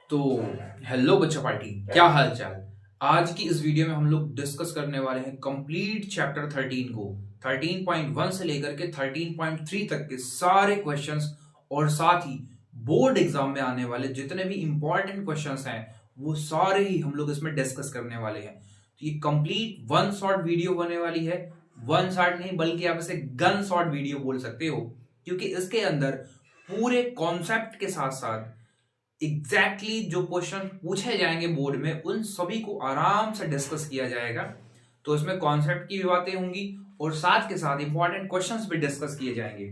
तो हेलो बच्चा पार्टी, क्या हाल चाल। आज की इस वीडियो में हम लोग डिस्कस करने वाले हैं कंप्लीट चैप्टर 13 को। 13.1 से लेकर के 13.3 तक के सारे क्वेश्चंस और साथ ही बोर्ड एग्जाम में आने वाले जितने भी इंपॉर्टेंट क्वेश्चंस हैं वो सारे ही हम लोग इसमें डिस्कस करने वाले हैं। तो ये कंप्लीट वन शॉट वीडियो होने वाली है। वन शॉट नहीं बल्कि आप इसे गन शॉट वीडियो बोल सकते हो, क्योंकि इसके अंदर पूरे कॉन्सेप्ट के साथ साथ जो क्वेश्चन पूछे जाएंगे बोर्ड में उन सभी को आराम से डिस्कस किया जाएगा। तो इसमें कॉन्सेप्ट की भी बातें होंगी और साथ के साथ इंपॉर्टेंट क्वेश्चंस भी डिस्कस किए जाएंगे।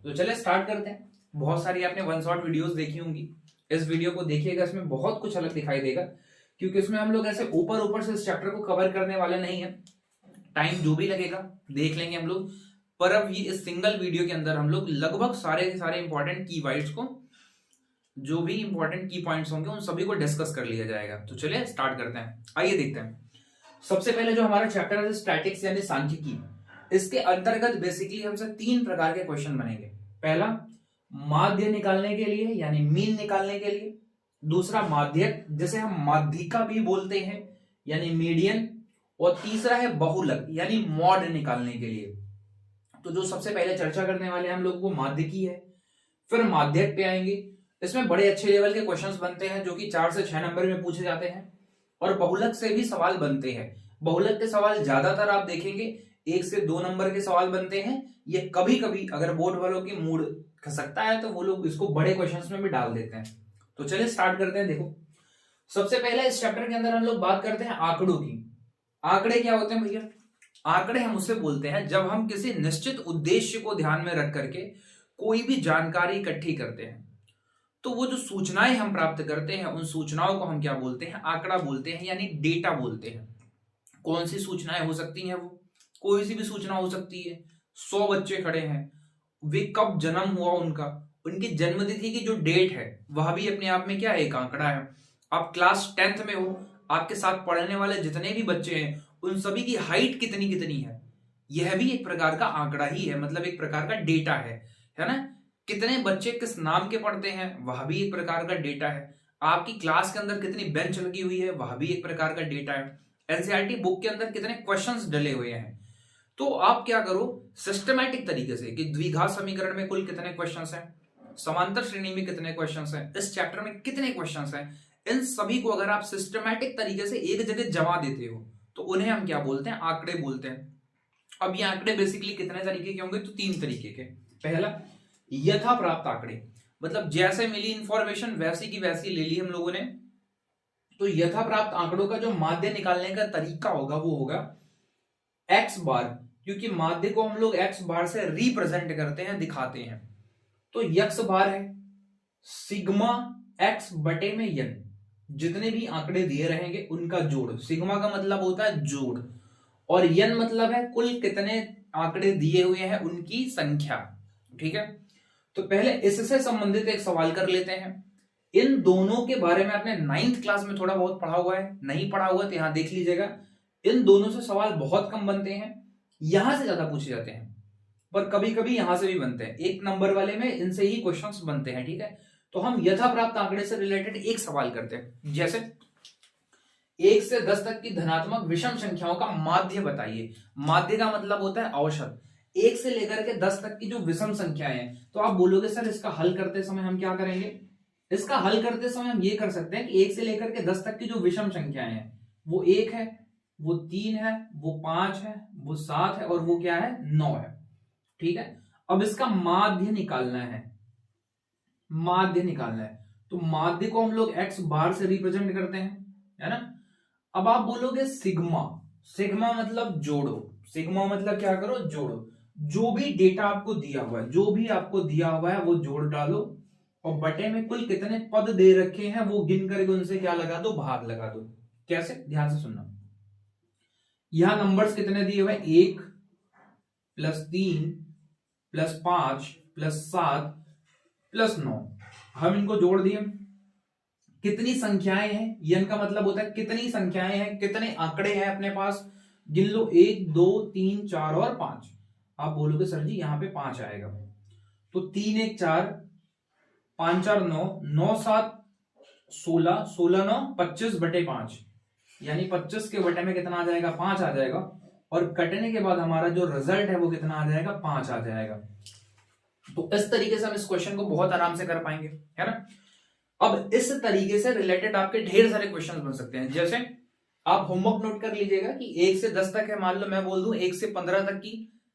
तो चले स्टार्ट करते हैं। बहुत सारी आपने वन शॉट वीडियोस देखी होंगी, इस वीडियो को देखिएगा, इसमें बहुत कुछ अलग दिखाई देगा, क्योंकि इसमें हम लोग ऐसे ऊपर ऊपर से इस चैप्टर को कवर करने वाले नहीं है। टाइम जो भी लगेगा देख लेंगे हम लोग, पर अब ये इस सिंगल वीडियो के अंदर हम लोग लगभग सारे के सारे इंपॉर्टेंट कीवर्ड्स को, जो भी इंपॉर्टेंट की पॉइंट्स होंगे उन सभी को डिस्कस कर लिया जाएगा। तो चलिए स्टार्ट करते हैं, आइए देखते हैं। सबसे पहले जो हमारा चैप्टर है स्टैटिक्स यानी सांख्यिकी, इसके अंतर्गत बेसिकली हमसे तीन प्रकार के क्वेश्चन बनेंगे। पहला माध्य निकालने के लिए यानी मीन निकालने के लिए, दूसरा माध्यक जिसे हम माध्यिका भी बोलते हैं यानी मीडियन, और तीसरा है बहुलक यानी मॉड निकालने के लिए। तो जो सबसे पहले चर्चा करने वाले हैं हम लोग वो माध्यिकी है, फिर माध्यक पे आएंगे। इसमें बड़े अच्छे लेवल के क्वेश्चंस बनते हैं जो कि 4 से 6 नंबर में पूछे जाते हैं, और बहुलक से भी सवाल बनते हैं। बहुलक के सवाल ज्यादातर आप देखेंगे 1 से 2 नंबर के सवाल बनते हैं। ये कभी कभी अगर बोर्ड वालों की मूड खसकता है तो वो लोग इसको बड़े क्वेश्चंस में भी डाल देते हैं। तो चलिए स्टार्ट करते हैं। देखो, सबसे पहले इस चैप्टर के अंदर हम लोग बात करते हैं आंकड़ों की। आंकड़े क्या होते हैं भैया? आंकड़े हम उसे बोलते हैं जब हम किसी निश्चित उद्देश्य को ध्यान में रख करके कोई भी जानकारी इकट्ठी करते हैं, तो वो जो सूचनाएं हम प्राप्त करते हैं उन सूचनाओं को हम क्या बोलते हैं? आंकड़ा बोलते हैं यानी डेटा बोलते हैं। कौन सी सूचनाएं हो सकती हैं? वो कोई सी भी सूचना हो सकती है। 100 बच्चे खड़े हैं, वे कब जन्म हुआ उनका, उनकी जन्मतिथि की जो डेट है वह भी अपने आप में क्या है? एक आंकड़ा है। आप क्लास 10th में हो, आपके साथ पढ़ने वाले जितने भी बच्चे हैं उन सभी की हाइट कितनी कितनी है, यह भी एक प्रकार का आंकड़ा ही है, मतलब एक प्रकार का डेटा है ना। कितने बच्चे किस नाम के पढ़ते हैं वह भी एक प्रकार का डेटा है। आपकी क्लास के अंदर कितनी बेंच लगी हुई है वह भी एक प्रकार का डेटा है। एनसीईआरटी बुक के अंदर कितने क्वेश्चंस डले हुए हैं। तो आप क्या करो सिस्टमैटिक तरीके से कि द्विघात समीकरण में कुल कितने क्वेश्चंस हैं, समांतर श्रेणी में कितने क्वेश्चंस हैं, इस चैप्टर में कितने क्वेश्चंस हैं, इन सभी को अगर आप सिस्टमैटिक तरीके से एक जगह जमा देते हो तो उन्हें हम क्या बोलते हैं? आंकड़े बोलते हैं। अब ये आंकड़े बेसिकली कितने तरीके के होंगे? तो 3 तरीके के। पहला यथा प्राप्त आंकड़े, मतलब जैसे मिली इंफॉर्मेशन वैसी की वैसी ले ली हम लोगों ने। तो यथा प्राप्त आंकड़ों का जो माध्य निकालने का तरीका होगा वो होगा एक्स बार, क्योंकि माध्य को हम लोग एक्स बार से रिप्रेजेंट करते हैं, दिखाते हैं। तो यक्स बार है सिग्मा एक्स बटे में यन, जितने भी आंकड़े दिए रहेंगे उनका जोड़। सिग्मा का मतलब होता है जोड़, और यन मतलब है कुल कितने आंकड़े दिए हुए हैं उनकी संख्या। ठीक है, तो पहले इससे संबंधित एक सवाल कर लेते हैं। इन दोनों के बारे में आपने 9th क्लास में थोड़ा बहुत पढ़ा हुआ है, नहीं पढ़ा हुआ तो यहां देख लीजिएगा। इन दोनों से सवाल बहुत कम बनते हैं, यहां से ज्यादा पूछे जाते हैं, पर कभी कभी यहां से भी बनते हैं। 1 नंबर वाले में इनसे ही क्वेश्चंस बनते हैं। ठीक है, तो हम यथा प्राप्त आंकड़े से रिलेटेड एक सवाल करते हैं, जैसे 1 से 10 तक की धनात्मक विषम संख्याओं का माध्य बताइए। माध्य का मतलब होता है औसत। 1 से लेकर के 10 तक की जो विषम संख्याएं हैं, तो आप बोलोगे सर इसका हल करते समय हम क्या करेंगे? इसका हल करते समय हम ये कर सकते हैं कि 1 से लेकर के 10 तक की जो विषम संख्याएं हैं वो 1 है, वो 3 है, वो 5 है, वो 7 है, और वो क्या है? 9 है। ठीक है, अब इसका माध्य निकालना है। माध्य निकालना है तो माध्य को हम लोग एक्स बार से रिप्रेजेंट करते हैं, है ना। अब आप बोलोगे सिग्मा, सिग्मा मतलब जोड़ो। सिग्मा मतलब क्या करो? जोड़ो। जो भी डेटा आपको दिया हुआ है, जो भी आपको दिया हुआ है वो जोड़ डालो, और बटे में कुल कितने पद दे रखे हैं वो गिन करके उनसे क्या लगा दो? भाग लगा दो। कैसे? ध्यान से सुनना। यहां नंबर्स कितने दिए हुए? 1 + 3 + 5 + 7 + 9। हम इनको जोड़ दिए। कितनी संख्याएं हैं? यन का मतलब होता है कितनी संख्याएं हैं, कितने आंकड़े हैं अपने पास, गिन लो। 1 2 3 4 और 5। आप बोलोगे सर जी यहां पे 5 आएगा, तो 3 1 4, 5 4 9, 9 7 16, 16 9 25/5, यानी 25 के बटे में कितना आ जाएगा, 5 आ जाएगा, और कटने के बाद हमारा जो रिजल्ट है वो कितना आ जाएगा, 5 आ जाएगा। तो इस तरीके से हम इस क्वेश्चन को बहुत आराम से कर पाएंगे, है ना। अब इस तरीके से रिलेटेड आपके ढेर सारे क्वेश्चंस बन सकते हैं। जैसे आप होमवर्क नोट कर लीजिएगा कि 1 से 10 तक है, मान लो मैं बोल दूं 1 से 15 तक की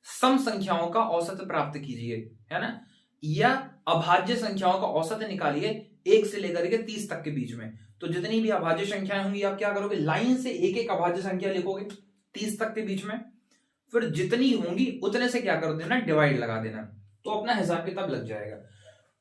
सम संख्याओं का औसत प्राप्त कीजिए, है ना, या अभाज्य संख्याओं का औसत निकालिए 1 से लेकर के 30 तक के बीच में। तो जितनी भी अभाज्य संख्याएं होंगी आप क्या करोगे, लाइन से एक एक अभाज्य संख्या लिखोगे 30 तक के बीच में, फिर जितनी होंगी उतने से क्या कर देना, डिवाइड लगा देना, तो अपना हिसाब किताब लग जाएगा।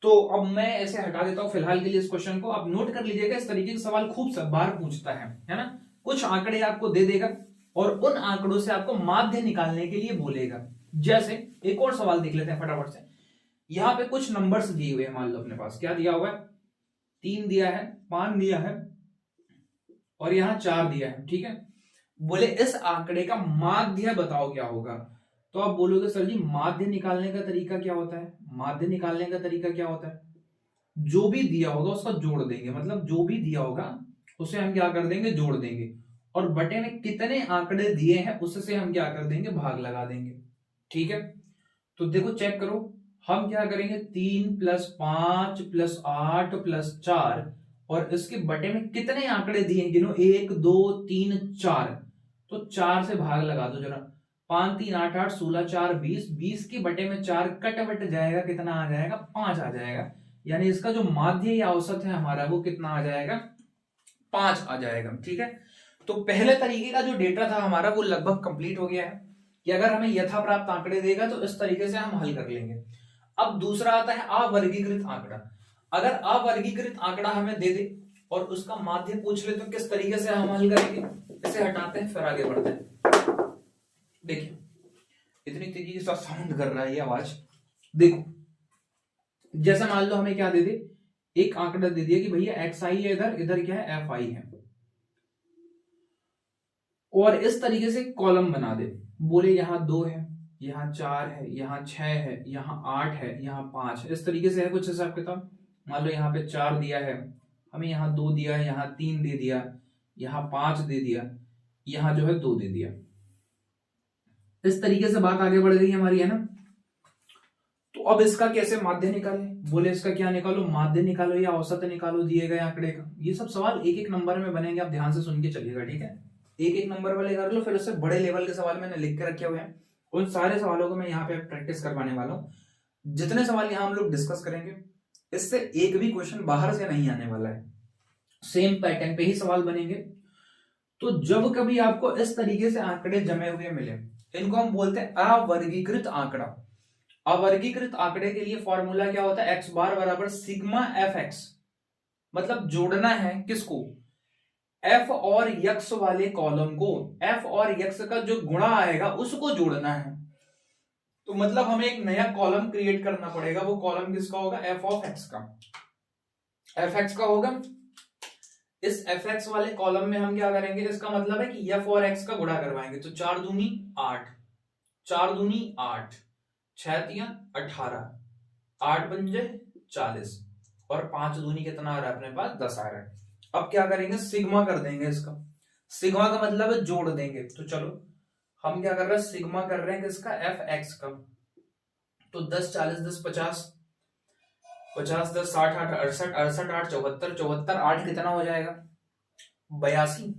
तो अब मैं ऐसे हटा देता हूं फिलहाल के लिए इस क्वेश्चन को, आप नोट कर लीजिएगा। इस तरीके के सवाल खूब बार पूछता है ना। कुछ आंकड़े आपको दे देगा और उन आंकड़ों से आपको माध्य निकालने के लिए बोलेगा। जैसे एक और सवाल देख लेते हैं फटाफट से। यहाँ पे कुछ नंबर्स दिए हुए हैं, मान लो अपने पास क्या दिया हुआ है, 3 दिया है, 5 दिया है, और यहाँ 4 दिया है, ठीक है। बोले इस आंकड़े का माध्य बताओ क्या होगा। तो आप बोलोगे सर जी माध्य निकालने का तरीका क्या होता है, माध्य निकालने का तरीका क्या होता है, जो भी दिया होगा उसका जोड़ देंगे, मतलब जो भी दिया होगा उसे हम क्या कर देंगे, जोड़ देंगे, और बटे में कितने आंकड़े दिए हैं उससे हम क्या कर देंगे, भाग लगा देंगे, ठीक है। तो देखो चेक करो, हम क्या करेंगे, 3 + 5 + 8 + 4, और इसके बटे में कितने आंकड़े दिए हैं, गिनो 1 2 3 4, तो 4 से भाग लगा दो जरा, 5 3 8 8 16 4 20, 20 के बटे में 4 कट बट जाएगा, कितना आ जाएगा, 5 आ जाएगा। यानी इसका जो माध्य या औसत है हमारा वो कितना आ जाएगा, 5 आ जाएगा, ठीक है। तो पहले तरीके का जो डेटा था हमारा वो लगभग कंप्लीट हो गया है कि अगर हमें यथा प्राप्त आंकड़े देगा तो इस तरीके से हम हल कर लेंगे। अब दूसरा आता है अवर्गीकृत आंकड़ा। अगर अवर्गीकृत आंकड़ा हमें दे दे और उसका माध्य पूछ ले तो किस तरीके से हम हल करेंगे, इसे हटाते हैं फिर आगे बढ़ते हैं। देखिए इतनी तेजी के साथ साउंड कर रहा है ये आवाज। देखो जैसे मान लो हमें क्या दे दे, एक आंकड़ा दे दिया कि भैया एक्स आई है, इधर इधर क्या है, एफ आई है, और इस तरीके से कॉलम बना दे, बोले यहाँ 2 है, यहाँ 4 है, यहाँ 6 है, यहाँ 8 है, यहाँ 5 है, इस तरीके से है कुछ हिसाब किताब। मान लो यहाँ पे 4 दिया है, हमें यहाँ 2 दिया है, यहाँ 3 दे दिया, यहाँ 5 दे दिया, यहाँ जो है 2 दे दिया। इस तरीके से बात आगे बढ़ गई हमारी, है ना। तो अब इसका कैसे माध्य निकाले, बोले इसका क्या निकालो, माध्य निकालो या औसत निकालो दिए गए आंकड़े का। ये सब सवाल एक एक नंबर में बनेंगे, आप ध्यान से सुन के चलिएगा, ठीक है। एक एक नंबर वाले कर लो, फिर उससे बड़े लेवल के सवाल मैंने लिख के रखे हुए हैं, उन सारे सवालों को मैं यहाँ पे प्रैक्टिस करवाने वाला हूँ। जितने सवाल यहाँ हम लोग डिस्कस करेंगे इससे एक भी क्वेश्चन बाहर से नहीं आने वाला है, सेम पैटर्न पे ही सवाल बनेंगे। तो जब कभी आपको इस तरीके से आंकड़े जमे हुए मिले, इनको हम बोलते हैं अवर्गीकृत आंकड़ा। अवर्गीकृत आंकड़े के लिए फॉर्मूला क्या होता है, एक्स बार बराबर सिग्मा एफ एक्स, मतलब जोड़ना है किसको, एफ और यक्स वाले कॉलम को, एफ और यक्स का जो गुणा आएगा उसको जोड़ना है। तो मतलब हमें एक नया कॉलम क्रिएट करना पड़ेगा, वो कॉलम किसका होगा, एफ ऑफ एक्स का, एफ एक्स का होगा। इस एफ एक्स वाले कॉलम में हम क्या करेंगे, इसका मतलब है कि एफ और एक्स का गुणा करवाएंगे, तो 4 दूनी 8, 4 दूनी 8, 6 तिया 18, 8 पंजे 40, और 5 दूनी कितना आ रहा है अपने पास, 10 आ रहा है। अब क्या करेंगे, सिग्मा कर देंगे इसका, सिग्मा का मतलब है जोड़ देंगे। तो चलो हम क्या कर रहे हैं, सिग्मा कर रहे हैं किसका, एफ एक्स का। तो 10 40 10 50, 50 10 60 8 68, 68 8 74, 74 8 कितना हो जाएगा, 82,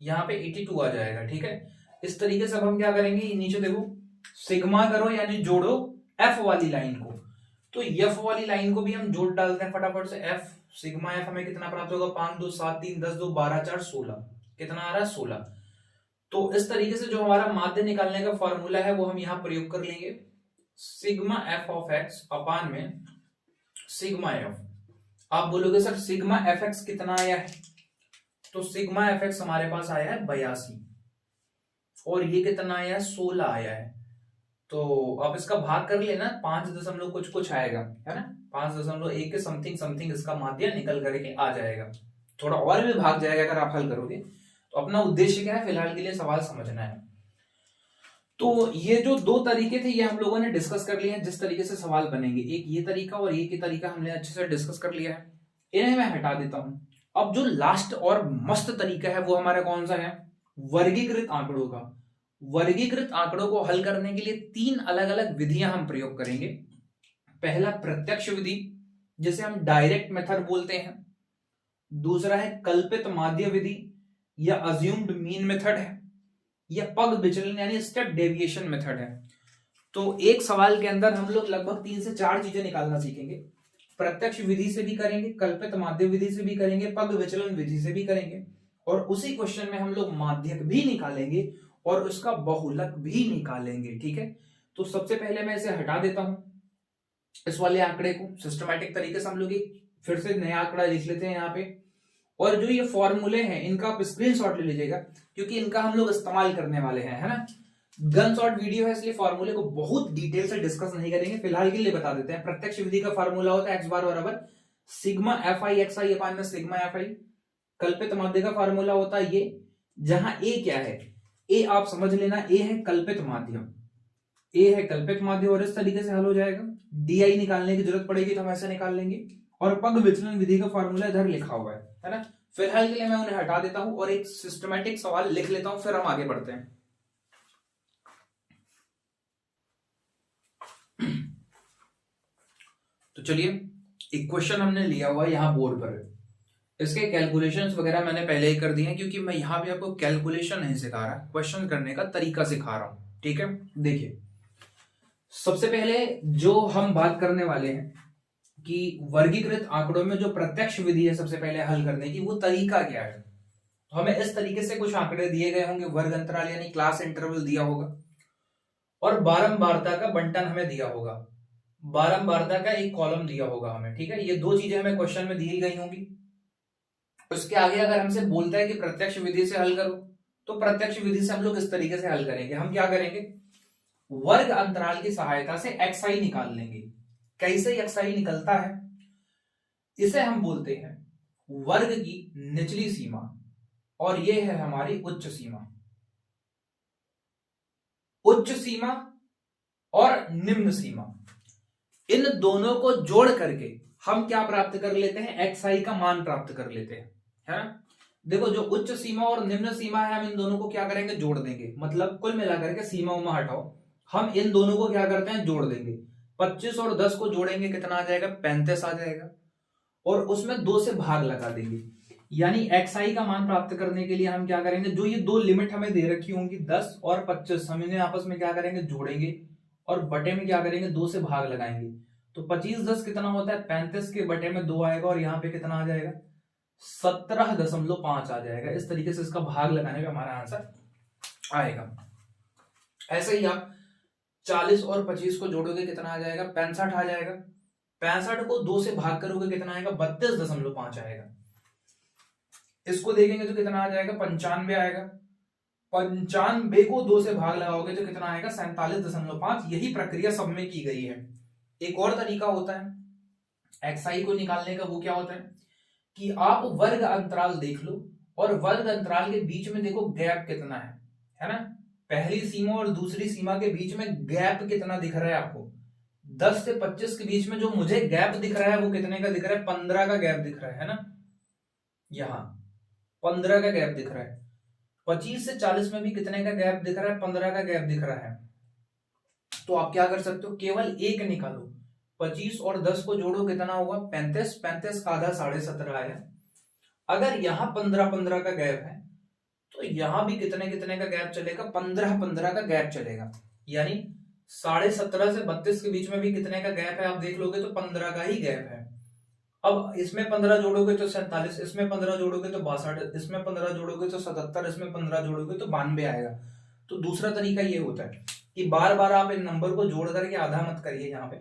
यहाँ पे 82 आ जाएगा, ठीक है। इस तरीके से अब हम क्या करेंगे, नीचे देखो सिग्मा करो यानी जोड़ो एफ वाली लाइन को, तो एफ वाली लाइन को भी हम जोड़ डालते हैं फटाफट से। एफ सिग्मा एफ हमें कितना प्राप्त होगा, 5 2 7 3 10 2 12 4 16, कितना आ रहा है, 16। तो इस तरीके से जो हमारा माध्य निकालने का फॉर्मूला है वो हम यहाँ प्रयोग कर लेंगे, सिग्मा एफ ऑफ एक्स अपान में सिग्मा एफ। आप बोलोगे सर सिग्मा एफ एक्स कितना आया है, तो सिग्मा एफ एक्स हमारे पास आया है 82, और ये कितना आया है, 16 आया है। तो आप इसका भाग कर लेना, 5 कुछ कुछ आएगा, है ना, 5.1 के समथिंग समथिंग इसका माध्य निकल करके आ जाएगा। थोड़ा और भी भाग जाएगा अगर आप हल करोगे। तो अपना उद्देश्य क्या है, फिलहाल के लिए सवाल समझना है। तो ये जो 2 तरीके थे ये हम लोगों ने डिस्कस कर लिए हैं, जिस तरीके से सवाल बनेंगे, एक ये तरीका और एक ही तरीका हमने अच्छे से डिस्कस कर लिया है। इन्हें मैं हटा देता हूं। अब जो लास्ट और मस्त तरीका है वो हमारा कौन सा है? वर्गीकृत आंकड़ों का। वर्गीकृत आंकड़ों को हल करने के लिए 3 अलग अलग विधियां हम प्रयोग करेंगे। पहला प्रत्यक्ष विधि, जिसे हम डायरेक्ट मेथड बोलते हैं। दूसरा है कल्पित माध्य विधि या अज्यूम्ड मीन मेथड है, या पग विचलन यानी स्टेप डेविएशन मेथड है। तो एक सवाल के अंदर हम लोग लगभग 3 से 4 चीजें निकालना सीखेंगे। प्रत्यक्ष विधि से भी करेंगे, कल्पित माध्य विधि से भी करेंगे, पग विचलन विधि से भी करेंगे, और उसी क्वेश्चन में हम लोग माध्यक भी निकालेंगे और उसका बहुलक भी निकालेंगे। ठीक है, तो सबसे पहले मैं इसे हटा देता हूं, इस वाले आंकड़े को। सिस्टमैटिक तरीके से हम लोग फिर से नया आंकड़ा लिख लेते हैं यहाँ पे। और जो ये फॉर्मूले हैं इनका आप स्क्रीनशॉट ले लीजिएगा, क्योंकि इनका हम लोग इस्तेमाल करने वाले हैं, है ना। गन शॉट वीडियो है, इसलिए फॉर्मूले को बहुत डिटेल से डिस्कस नहीं करेंगे, फिलहाल के लिए बता देते हैं। प्रत्यक्ष विधि का फॉर्मूला होता है एक्स बार बराबर सिग्मा एफ आई एक्स आई अपान में सिग्मा एफ आई। कल्पित माध्य का फॉर्मूला होता है ये, जहां ए क्या है, ए आप समझ लेना, ए है कल्पित माध्यम, ए है कल्पित माध्य, और इस तरीके से हल हो जाएगा। डी आई निकालने की जरूरत पड़ेगी तो हम ऐसे निकाल लेंगे, और पग विचलन विधि का फॉर्मूला इधर लिखा हुआ है ना। फिलहाल के लिए मैं उन्हें हटा देता हूं और एक सिस्टमैटिक सवाल लिख लेता हूं, फिर हम आगे बढ़ते हैं। तो चलिए, एक क्वेश्चन हमने लिया हुआ है यहां बोर्ड पर। इसके कैलकुलेशंस वगैरह मैंने पहले ही कर दिए हैं, क्योंकि मैं यहां भी आपको कैलकुलेशन नहीं सिखा रहा, क्वेश्चन करने का तरीका सिखा रहा हूं। ठीक है, देखिए सबसे पहले जो हम बात करने वाले हैं कि वर्गीकृत आंकड़ों में जो प्रत्यक्ष विधि है सबसे पहले हल करने की, वो तरीका क्या है। तो हमें इस तरीके से कुछ आंकड़े दिए गए होंगे, वर्ग अंतराल यानी क्लास इंटरवल दिया होगा, और बारंबारता का बंटन हमें दिया होगा, बारंबारता का एक कॉलम दिया होगा हमें। ठीक है, ये 2 चीजें हमें क्वेश्चन में दी गई होंगी। उसके आगे अगर हमसे बोलता है कि प्रत्यक्ष विधि से हल करो, तो प्रत्यक्ष विधि से हम लोग इस तरीके से हल करेंगे। हम क्या करेंगे, वर्ग अंतराल की सहायता से xi निकाल लेंगे। कैसे xi निकलता है, इसे हम बोलते हैं वर्ग की निचली सीमा, और यह है हमारी उच्च सीमा। उच्च सीमा और निम्न सीमा, इन दोनों को जोड़ करके हम क्या प्राप्त कर लेते हैं, xi का मान प्राप्त कर लेते हैं, है ना। देखो, जो उच्च सीमा और निम्न सीमा है, हम इन दोनों को क्या करेंगे, जोड़ देंगे। मतलब कुल मिलाकर के सीमा उमा हटाओ, हम इन दोनों को क्या करते हैं, जोड़ देंगे। 25 और 10 को जोड़ेंगे, कितना आ जाएगा, 35 आ जाएगा, और उसमें 2 से भाग लगा देंगे। यानी xi का मान प्राप्त करने के लिए हम क्या करेंगे, जो ये 2 लिमिट हमें दे रखी होंगी 10 और 25, हम इन्हें आपस में क्या करेंगे, जोड़ेंगे, और बटे में क्या करेंगे, 2 से भाग लगाएंगे। तो 25 10 कितना होता है, 35 के बटे में 2 आएगा, और यहाँ पे कितना आ जाएगा, 17.5 आ जाएगा। इस तरीके से इसका भाग लगाने पे हमारा आंसर आएगा। ऐसे ही आप 40 और 25 को जोड़ोगे, कितना आ जाएगा, 65 आ जाएगा। 65 को 2 से भाग करोगे, कितना आएगा, 32.5 आएगा। इसको देखेंगे तो कितना आ जाएगा, 95 आएगा। 95 को 2 से भाग लगाओगे तो कितना आएगा, 47.5। यही प्रक्रिया सब में की गई है। एक और तरीका होता है xi को निकालने का, वो क्या होता है कि आप वर्ग अंतराल देख लो, और वर्ग अंतराल के बीच में देखो गैप कितना है ना। पहली सीमा और दूसरी सीमा के बीच में गैप कितना दिख रहा है आपको, 10 से 25 के बीच में जो मुझे गैप दिख रहा है वो कितने का दिख रहा है, 15 का गैप दिख रहा है ना। यहां 15 का गैप दिख रहा है। 25 से 40 में भी कितने का गैप दिख रहा है, 15 का गैप दिख रहा है। तो आप क्या कर सकते हो, केवल एक निकालो। 25 और 10 को जोड़ो, कितना होगा, 35। 35 का आधा 17.5 आया। अगर यहां 15 का गैप है, तो यहां भी कितने कितने का गैप चलेगा, 15 का गैप चलेगा। यानी 17.5 से 32 के बीच में भी कितने का गैप है, आप देख लोगे तो 15 का ही गैप है। अब इसमें 15 जोड़ोगे तो 47, इसमें 15 जोड़ोगे तो 62, इसमें 15 जोड़ोगे तो 77, इसमें 15 जोड़ोगे तो 92 आएगा। तो दूसरा तरीका ये होता है कि बार बार आप इन नंबर को जोड़ करके आधा मत करिए, यहाँ पे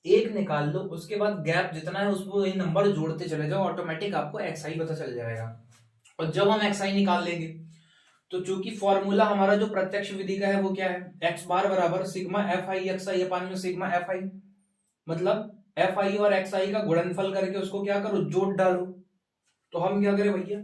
एक निकाल लो, उसके बाद गैप जितना है उसको ये नंबर जोड़ते चले जाओ, ऑटोमेटिक आपको xi पता चल जाएगा। और जब हम xi निकाल लेंगे, तो चूंकि फॉर्मूला हमारा जो प्रत्यक्ष विधि का है वो क्या है, x बार बराबर सिग्मा fi xi अपान में सिग्मा fi। मतलब fi और xi का गुणनफल करके उसको क्या करो, जोड़ डालो। तो हम क्या करें भैया,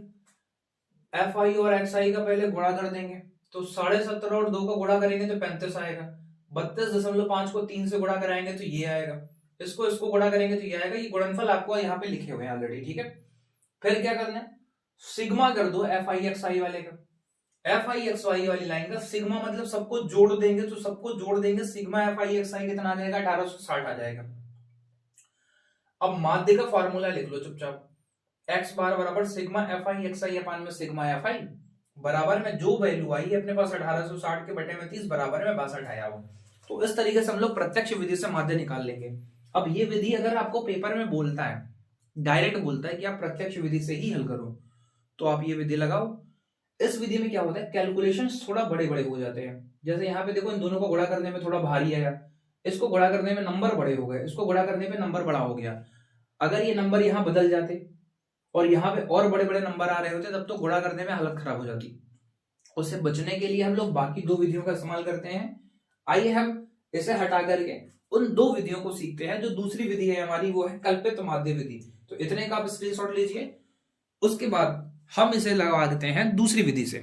fi और xi का पहले गुणा कर देंगे, तो 17.5 और 2 का गुणा करेंगे तो 35 आएगा। 32.5 को 3 से गुणा कराएंगे तो ये आएगा। इसको इसको गुणा करेंगे तो ये आएगा, ये गुणनफल आपको यहाँ पे लिखे हुए हैं ऑलरेडी, ठीक है। फिर क्या करना है, सिग्मा कर दो एफ आई एक्स आई वाले का, एफ आई एक्स वाई वाली लाइन का सिग्मा मतलब सबको जोड़ देंगे, तो सबको जोड़ देंगे, सिग्मा एफ आई एक्स आई कितना आ जाएगा, 1860 आ जाएगा। अब माध्य का फॉर्मूला लिख लो चुपचाप, एक्स बार बराबर सिग्मा एफ आई एक्स आई अपान में सिग्मा एफ आई, बराबर में जो वैल्यू आई अपने पास 1860 के बटे में 30 बराबर में 62 आया हो। तो इस तरीके से हम लोग प्रत्यक्ष विधि से माध्य निकाल लेंगे। अब ये विधि अगर आपको पेपर में बोलता है, डायरेक्ट बोलता है कि आप प्रत्यक्ष विधि से ही हल करो, तो आप ये विधि लगाओ। इस विधि में क्या होता है, कैलकुलेशंस थोड़ा बड़े बड़े हो जाते हैं। जैसे यहाँ पे देखो, इन दोनों को गुणा करने में थोड़ा भारी आया, इसको गुणा करने में नंबर बड़े हो गए, इसको गुणा करने पे नंबर बड़ा हो गया। अगर ये नंबर यहाँ बदल जाते और यहाँ पे और बड़े बड़े नंबर आ रहे होते, तब तो गुणा करने में हालत खराब हो जाती। उससे बचने के लिए हम लोग बाकी दो विधियों का इस्तेमाल करते हैं। आइए हम इसे हटा करके उन दो विधियों को सीखते हैं। जो दूसरी विधि है हमारी, वो है कल्पित माध्य विधि। तो इतने का आप स्क्रीनशॉट लीजिए, उसके बाद हम इसे लगा देते हैं दूसरी विधि से।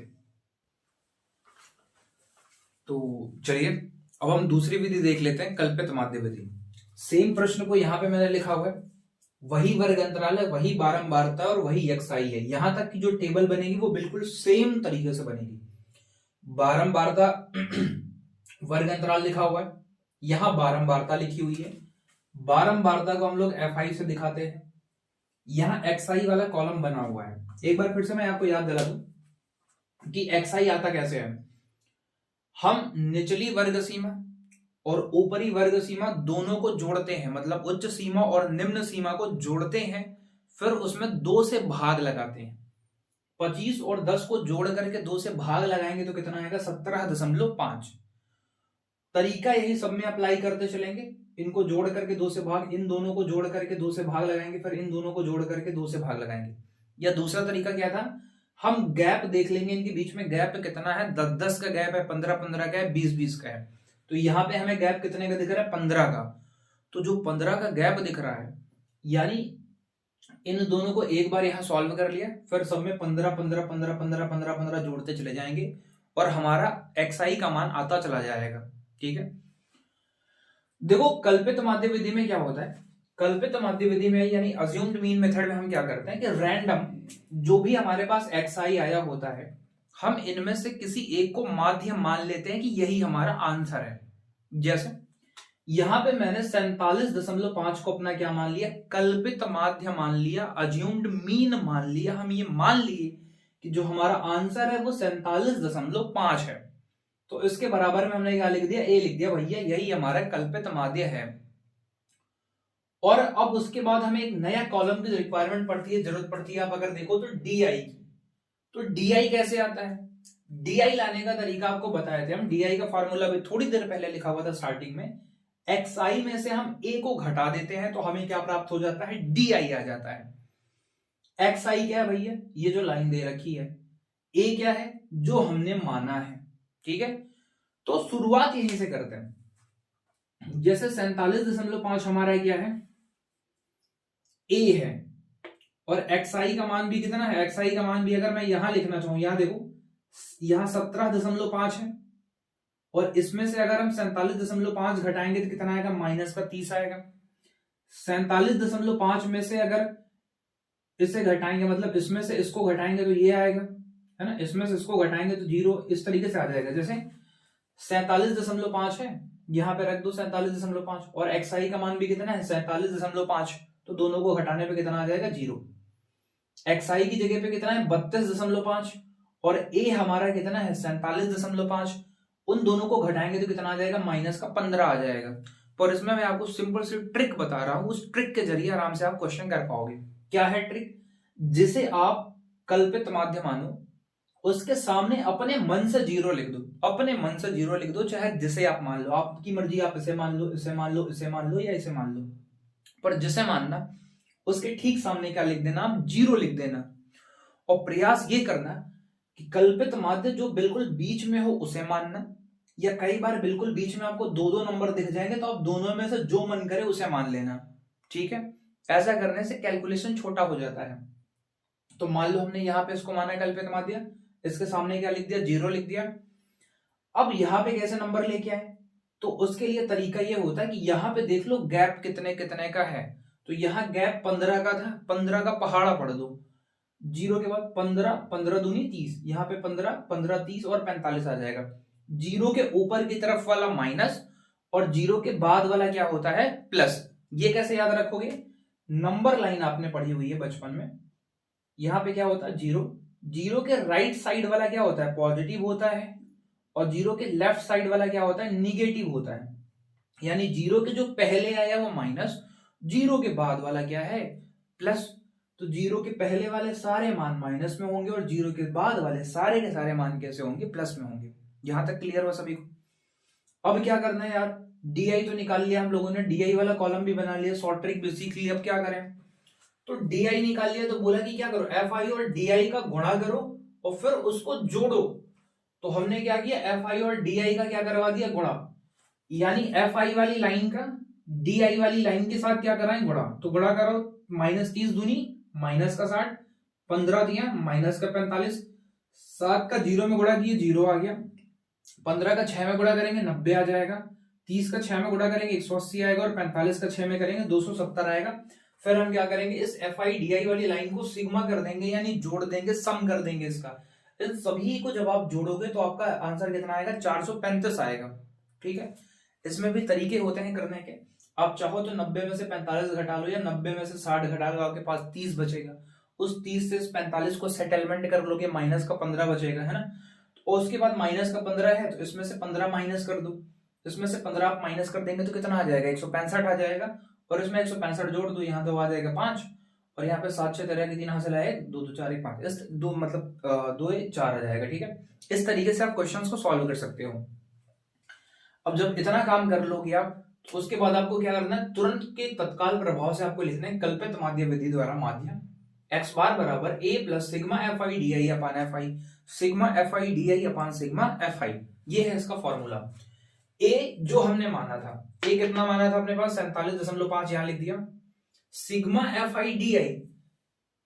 तो चलिए अब हम दूसरी विधि देख लेते हैं, कल्पित माध्य विधि। सेम प्रश्न को यहाँ पे मैंने लिखा हुआ है, वही वर्ग अंतराल है, वही बारंबारता और वही एक्सआई है। यहां तक की जो टेबल बनेगी वो बिल्कुल सेम तरीके से बनेगी। बारंबारता वर्ग अंतराल लिखा हुआ है, यहां बारंबारता लिखी हुई है। बारंबारता को हम लोग एफ आई से दिखाते हैं, यहां एक्सआई वाला कॉलम बना हुआ है। एक बार फिर से मैं आपको याद दिला दूं कि एक्सआई आता कैसे है। हम निचली वर्ग सीमा और ऊपरी वर्ग सीमा दोनों को जोड़ते हैं, मतलब उच्च सीमा और निम्न सीमा को जोड़ते हैं, फिर उसमें 2 से भाग लगाते हैं। 25 और 10 को जोड़ करके 2 से भाग लगाएंगे तो कितना आएगा, 17.5। तरीका यही सब में अप्लाई करते चलेंगे। इनको जोड़ करके 2 से भाग, इन दोनों को जोड़ करके 2 से भाग लगाएंगे, फिर इन दोनों को जोड़ करके 2 से भाग लगाएंगे। या दूसरा तरीका क्या था, हम गैप देख लेंगे, इनके बीच में गैप कितना है, 10-10 का गैप है, 15-15 का है, 20-20 का है। तो यहां पे हमें गैप कितने का दिख रहा है, 15 का। तो जो 15 का गैप दिख रहा है, यानी इन दोनों को एक बार यहां सॉल्व कर लिया, फिर सब में 15 जोड़ते चले जाएंगे और हमारा एक्सआई का मान आता चला जाएगा। ठीक है, देखो कल्पित माध्य विधि में क्या होता है, कल्पित माध्य विधि में यानी अज्यूम्ड मीन मेथड में हम क्या करते हैं कि रैंडम जो भी हमारे पास एक्सआई आया होता है, हम इनमें से किसी एक को माध्य मान लेते हैं कि यही हमारा आंसर है। जैसे यहां पे मैंने 47.5 को अपना क्या मान लिया, कल्पित माध्य मान लिया, अज्यूम्ड मीन मान लिया। हम ये मान लिए कि जो हमारा आंसर है वो 47.5 है। तो इसके बराबर में हमने क्या लिख दिया, ए लिख दिया, भैया यही हमारा कल्पित माध्य है। और अब उसके बाद हमें एक नया कॉलम की रिक्वायरमेंट पड़ती है, जरूरत पड़ती है। आप अगर देखो तो डी आई की, तो डी आई कैसे आता है, डी आई लाने का तरीका आपको बताए थे हम। डी आई का फॉर्मूला भी थोड़ी देर पहले लिखा हुआ था स्टार्टिंग में। एक्स आई में से हम ए को घटा देते हैं तो हमें क्या प्राप्त हो जाता है, डी आई आ जाता है। एक्स आई क्या है भैया, ये जो लाइन दे रखी है। ए क्या है, जो हमने माना है। ठीक है, तो शुरुआत यहीं से करते हैं। जैसे 47.5 हमारा क्या है, ए है, और एक्स आई का मान भी कितना है, एक्स आई का मान भी अगर मैं यहां लिखना चाहूं, यहां देखो, यहां 17.5 है, और इसमें से अगर हम 47.5 घटाएंगे तो कितना आएगा, -30 आएगा। 47.5 में से अगर इसे घटाएंगे, मतलब इसमें से इसको घटाएंगे तो ये आएगा, है ना, इसमें से इसको घटाएंगे तो 0, इस तरीके से आ जाएगा। जैसे 47.5 है, यहां पे रख दो 47.5, और एक्स आई का मान भी कितना है, 47.5, तो दोनों को घटाने पे कितना आ जाएगा, 0। एक्स आई की जगह पे कितना है, 32.5, और ए हमारा कितना है, 47.5। उन दोनों को घटाएंगे तो कितना आ जाएगा, -15 आ जाएगा। पर इसमें मैं आपको सिंपल सी ट्रिक बता रहा हूं, उस ट्रिक के जरिए आराम से आप क्वेश्चन कर पाओगे। क्या है ट्रिक, जिसे आप कल्पित माध्य मानो, उसके सामने अपने मन से 0 लिख दो, अपने मन से 0 लिख दो, चाहे जिसे आप मान लो, आपकी मर्जी, आप इसे मान लो, इसे मान लो, इसे मान लो, या इसे मान लो, पर जिसे मानना उसके ठीक सामने क्या लिख देना, आप 0 लिख देना। और प्रयास ये करना कि कल्पित माध्य जो बिल्कुल बीच में हो उसे मानना, या कई बार बिल्कुल बीच में आपको 2-2 नंबर दिख जाएंगे तो आप दोनों में से जो मन करे उसे मान लेना। ठीक है, ऐसा करने से कैलकुलेशन छोटा हो जाता है। तो मान लो हमने यहाँ पे इसको माना है कल्पित माध्य, इसके सामने क्या लिख दिया, 0 लिख दिया। अब यहाँ पे कैसे नंबर लेके आए, तो उसके लिए तरीका ये होता है कि यहाँ पे देख लो गैप कितने कितने का है। तो यहाँ गैप 15 का था, 15 का पहाड़ा पढ़ दो, जीरो के बाद 15, 15 दूनी 30, यहाँ पे 15, 15 30 और 45 आ जाएगा। जीरो के ऊपर की तरफ वाला माइनस और जीरो के बाद वाला क्या होता है प्लस। ये कैसे याद रखोगे, नंबर लाइन आपने पढ़ी हुई है बचपन में। यहाँ पे क्या होता है जीरो, जीरो के राइट साइड वाला क्या होता है पॉजिटिव होता है और जीरो के लेफ्ट साइड वाला क्या होता है निगेटिव होता है। यानी जीरो के जो पहले आया वो माइनस, जीरो के बाद वाला क्या है प्लस। तो जीरो के पहले वाले सारे मान माइनस में होंगे और जीरो के बाद वाले सारे के सारे मान कैसे होंगे प्लस में होंगे। यहां तक क्लियर हुआ सभी को। अब क्या करना है यार, डी तो निकाल लिया हम लोगों ने, डी वाला कॉलम भी बना लिया, शॉर्ट ट्रिक भी सीख ली। अब क्या करें, तो डी निकाल लिया तो बोला कि क्या करो एफ आई और डी का गुणा करो और फिर उसको जोड़ो। तो हमने क्या किया एफ आई और डी का क्या करवा दिया गुणा, यानी एफ आई वाली लाइन का डी वाली लाइन के साथ क्या कराएं गुणा। तो गुणा करो, माइनस 30 दूनी माइनस का 60, 15 दिया माइनस का 45, 7 का जीरो में गुणा किए जीरो आ गया, 15 का 6 में गुणा करेंगे 90 आ जाएगा, 30 का 6 में गुणा करेंगे 180 आएगा और 45 का 6 में करेंगे 270 आएगा। फिर हम क्या करेंगे, इस एफ आई डी आई वाली लाइन को सिग्मा कर देंगे, यानी जोड़ देंगे, सम कर देंगे इसका। इन सभी को जब आप जोड़ोगे तो आपका आंसर कितना आएगा 435 आएगा। ठीक है, इसमें भी तरीके होते हैं करने के। आप चाहो तो 90 में से 45 घटा लो या 90 में से 60 घटा लो, आपके पास 30 बचेगा। उस 30 से 45 को सेटलमेंट कर लोगे, माइनस का 15 बचेगा, है ना। और उसके बाद माइनस का 15 है तो इसमें से 15 माइनस कर दो, इसमें से 15 आप माइनस कर देंगे तो कितना आ जाएगा 165 आ जाएगा। और इसमें 165 जोड़ दो, यहाँ तो आ जाएगा 5 और यहाँ पे 7 6 तरह के 3 हासिल आए, 2 2 4 1 5, इस दो मतलब 2 4 आ जाएगा। ठीक है, इस तरीके से आप क्वेश्चंस को सॉल्व कर सकते हो। अब जब इतना काम कर लोगे आप, तो उसके बाद आपको क्या करना है, तुरंत के तत्काल प्रभाव से आपको लिखना है कल्पित माध्य विधि द्वारा माध्य एक्स बार बराबर A plus sigma F I D I upon F I, sigma F I D I upon sigma F I. ये है इसका फॉर्मूला। ए जो हमने माना था, ए कितना माना था अपने पास 47.5, यहां लिख दिया। Sigma F I D I,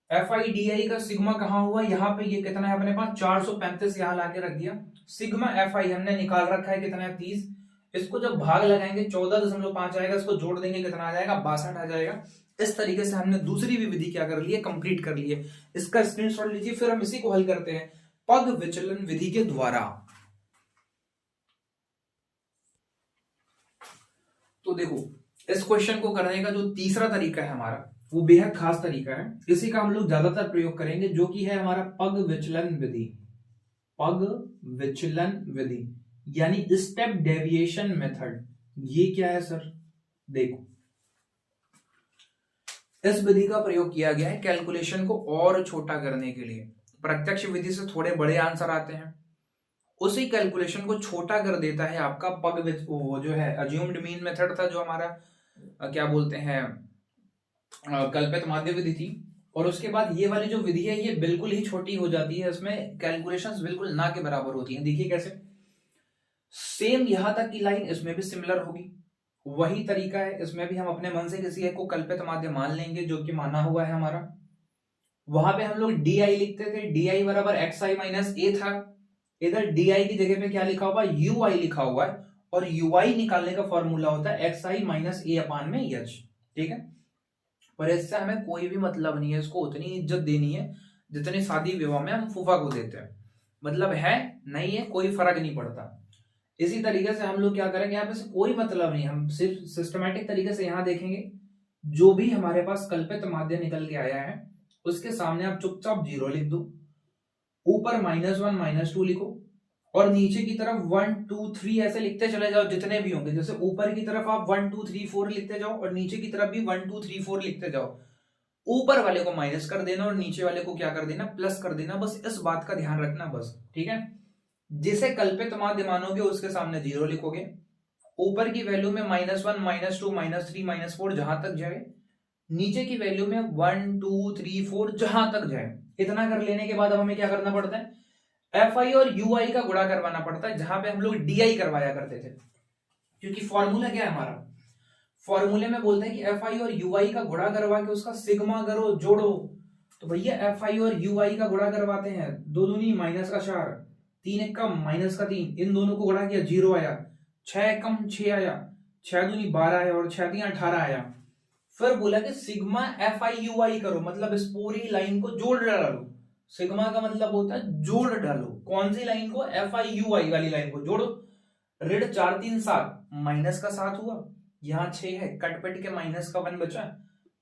F I D आई का सिग्मा कहां हुआ, यहां पे ये कितना है अपने पास 435, यहां लाके रख दिया। सिग्मा एफ आई हमने निकाल रखा है कितना है 30, इसको जब भाग लगाएंगे 14.5 आएगा, इसको जोड़ देंगे कितना आ जाएगा 62 आ जाएगा। इस तरीके से हमने दूसरी भी विधि क्या कर ली है कंप्लीट कर ली है। इसका स्क्रीनशॉट लीजिए, फिर हम इसी को हल करते हैं पग विचलन विधि के द्वारा। तो देखो इस क्वेश्चन को करने का जो तीसरा तरीका है हमारा, वो बेहद खास तरीका है, इसी का हम लोग ज्यादातर प्रयोग करेंगे, जो कि है हमारा पग विचलन विधि। पग विचलन विधि यानी स्टेप डेविएशन मेथड। ये क्या है सर, देखो इस विधि का प्रयोग किया गया है कैलकुलेशन को और छोटा करने के लिए। प्रत्यक्ष विधि से थोड़े बड़े आंसर आते हैं, उसी कैलकुलेशन को छोटा कर देता है आपका पग वो जो है अज्यूम्ड मीन मेथड था, जो हमारा क्या बोलते हैं कल्पित माध्य विधि थी। और उसके बाद ये वाली जो विधि है ये बिल्कुल ही छोटी हो जाती है, इसमें कैलकुलेशंस बिल्कुल ना के बराबर होती हैं। देखिए कैसे, सेम यहां तक की लाइन इसमें भी सिमिलर होगी, वही तरीका है इसमें भी। हम अपने मन से किसी एक को कल्पित माध्य मान लेंगे जो कि माना हुआ है हमारा। वहां पे हम लोग डी आई लिखते थे, डी आई बराबर एक्स आई माइनस ए था। इधर डी आई की जगह पे क्या लिखा हुआ है यू आई लिखा हुआ है, और यू आई निकालने का फॉर्मूला होता है एक्स आई माइनस ए अपान में एच। ठीक है, पर इससे हमें कोई भी मतलब नहीं है, इसको उतनी इज्जत देनी है जितनी शादी विवाह में हम फूफा को देते हैं। मतलब है नहीं है कोई फर्क नहीं पड़ता। इसी तरीके से हम लोग क्या करेंगे, यहाँ पे से कोई मतलब नहीं, हम सिर्फ सिस्टमैटिक तरीके से यहाँ देखेंगे, जो भी हमारे पास कल्पित माध्य निकल के आया है उसके सामने आप चुपचाप 0 लिख दो, ऊपर -1 -2 लिखो, और नीचे की तरफ 1 2 3 ऐसे लिखते चले जाओ जितने भी होंगे। जैसे ऊपर की तरफ आप 1 2 3 4 लिखते जाओ और नीचे की तरफ भी 1 2 3 4 लिखते जाओ। ऊपर वाले को माइनस कर देना और नीचे वाले को क्या कर देना प्लस कर देना, बस इस बात का ध्यान रखना बस। ठीक है, जिसे कल्पित माध्य मानोगे उसके सामने 0 लिखोगे, ऊपर की वैल्यू में -1 -2 -3 -4 जहां तक जाए, नीचे की वैल्यू में 1 2 3 4 जहां तक जाए। इतना कर लेने के बाद अब हमें क्या करना पड़ता है, एफ आई और यू आई का गुणा करवाना पड़ता है, जहां पे हम लोग डी आई करवाया करते थे। क्योंकि फॉर्मूला क्या है हमारा, फॉर्मूले में बोलते हैं कि एफ आई और यू आई का गुणा करवा के उसका सिग्मा करो जोड़ो। तो भैया एफ आई और यू आई का गुणा करवाते हैं, 2 दूनी -4, 3 1 -3, इन दोनों को गुणा किया 0 आया, 6 कम 6 आया, 6 दूनी 12 आया और 6 दिया 18 आया। फिर बोला कि सिग्मा एफ आई यू आई करो, मतलब इस पूरी लाइन को जोड़ डालो। सिग्मा का मतलब होता है जोड़ डालो। कौन सी लाइन को? एफ आई यू आई वाली लाइन को जोड़ो। ऋण 4 3 7 माइनस का 7 हुआ, यहाँ 6 है, कट पिट के माइनस का 1 बचा।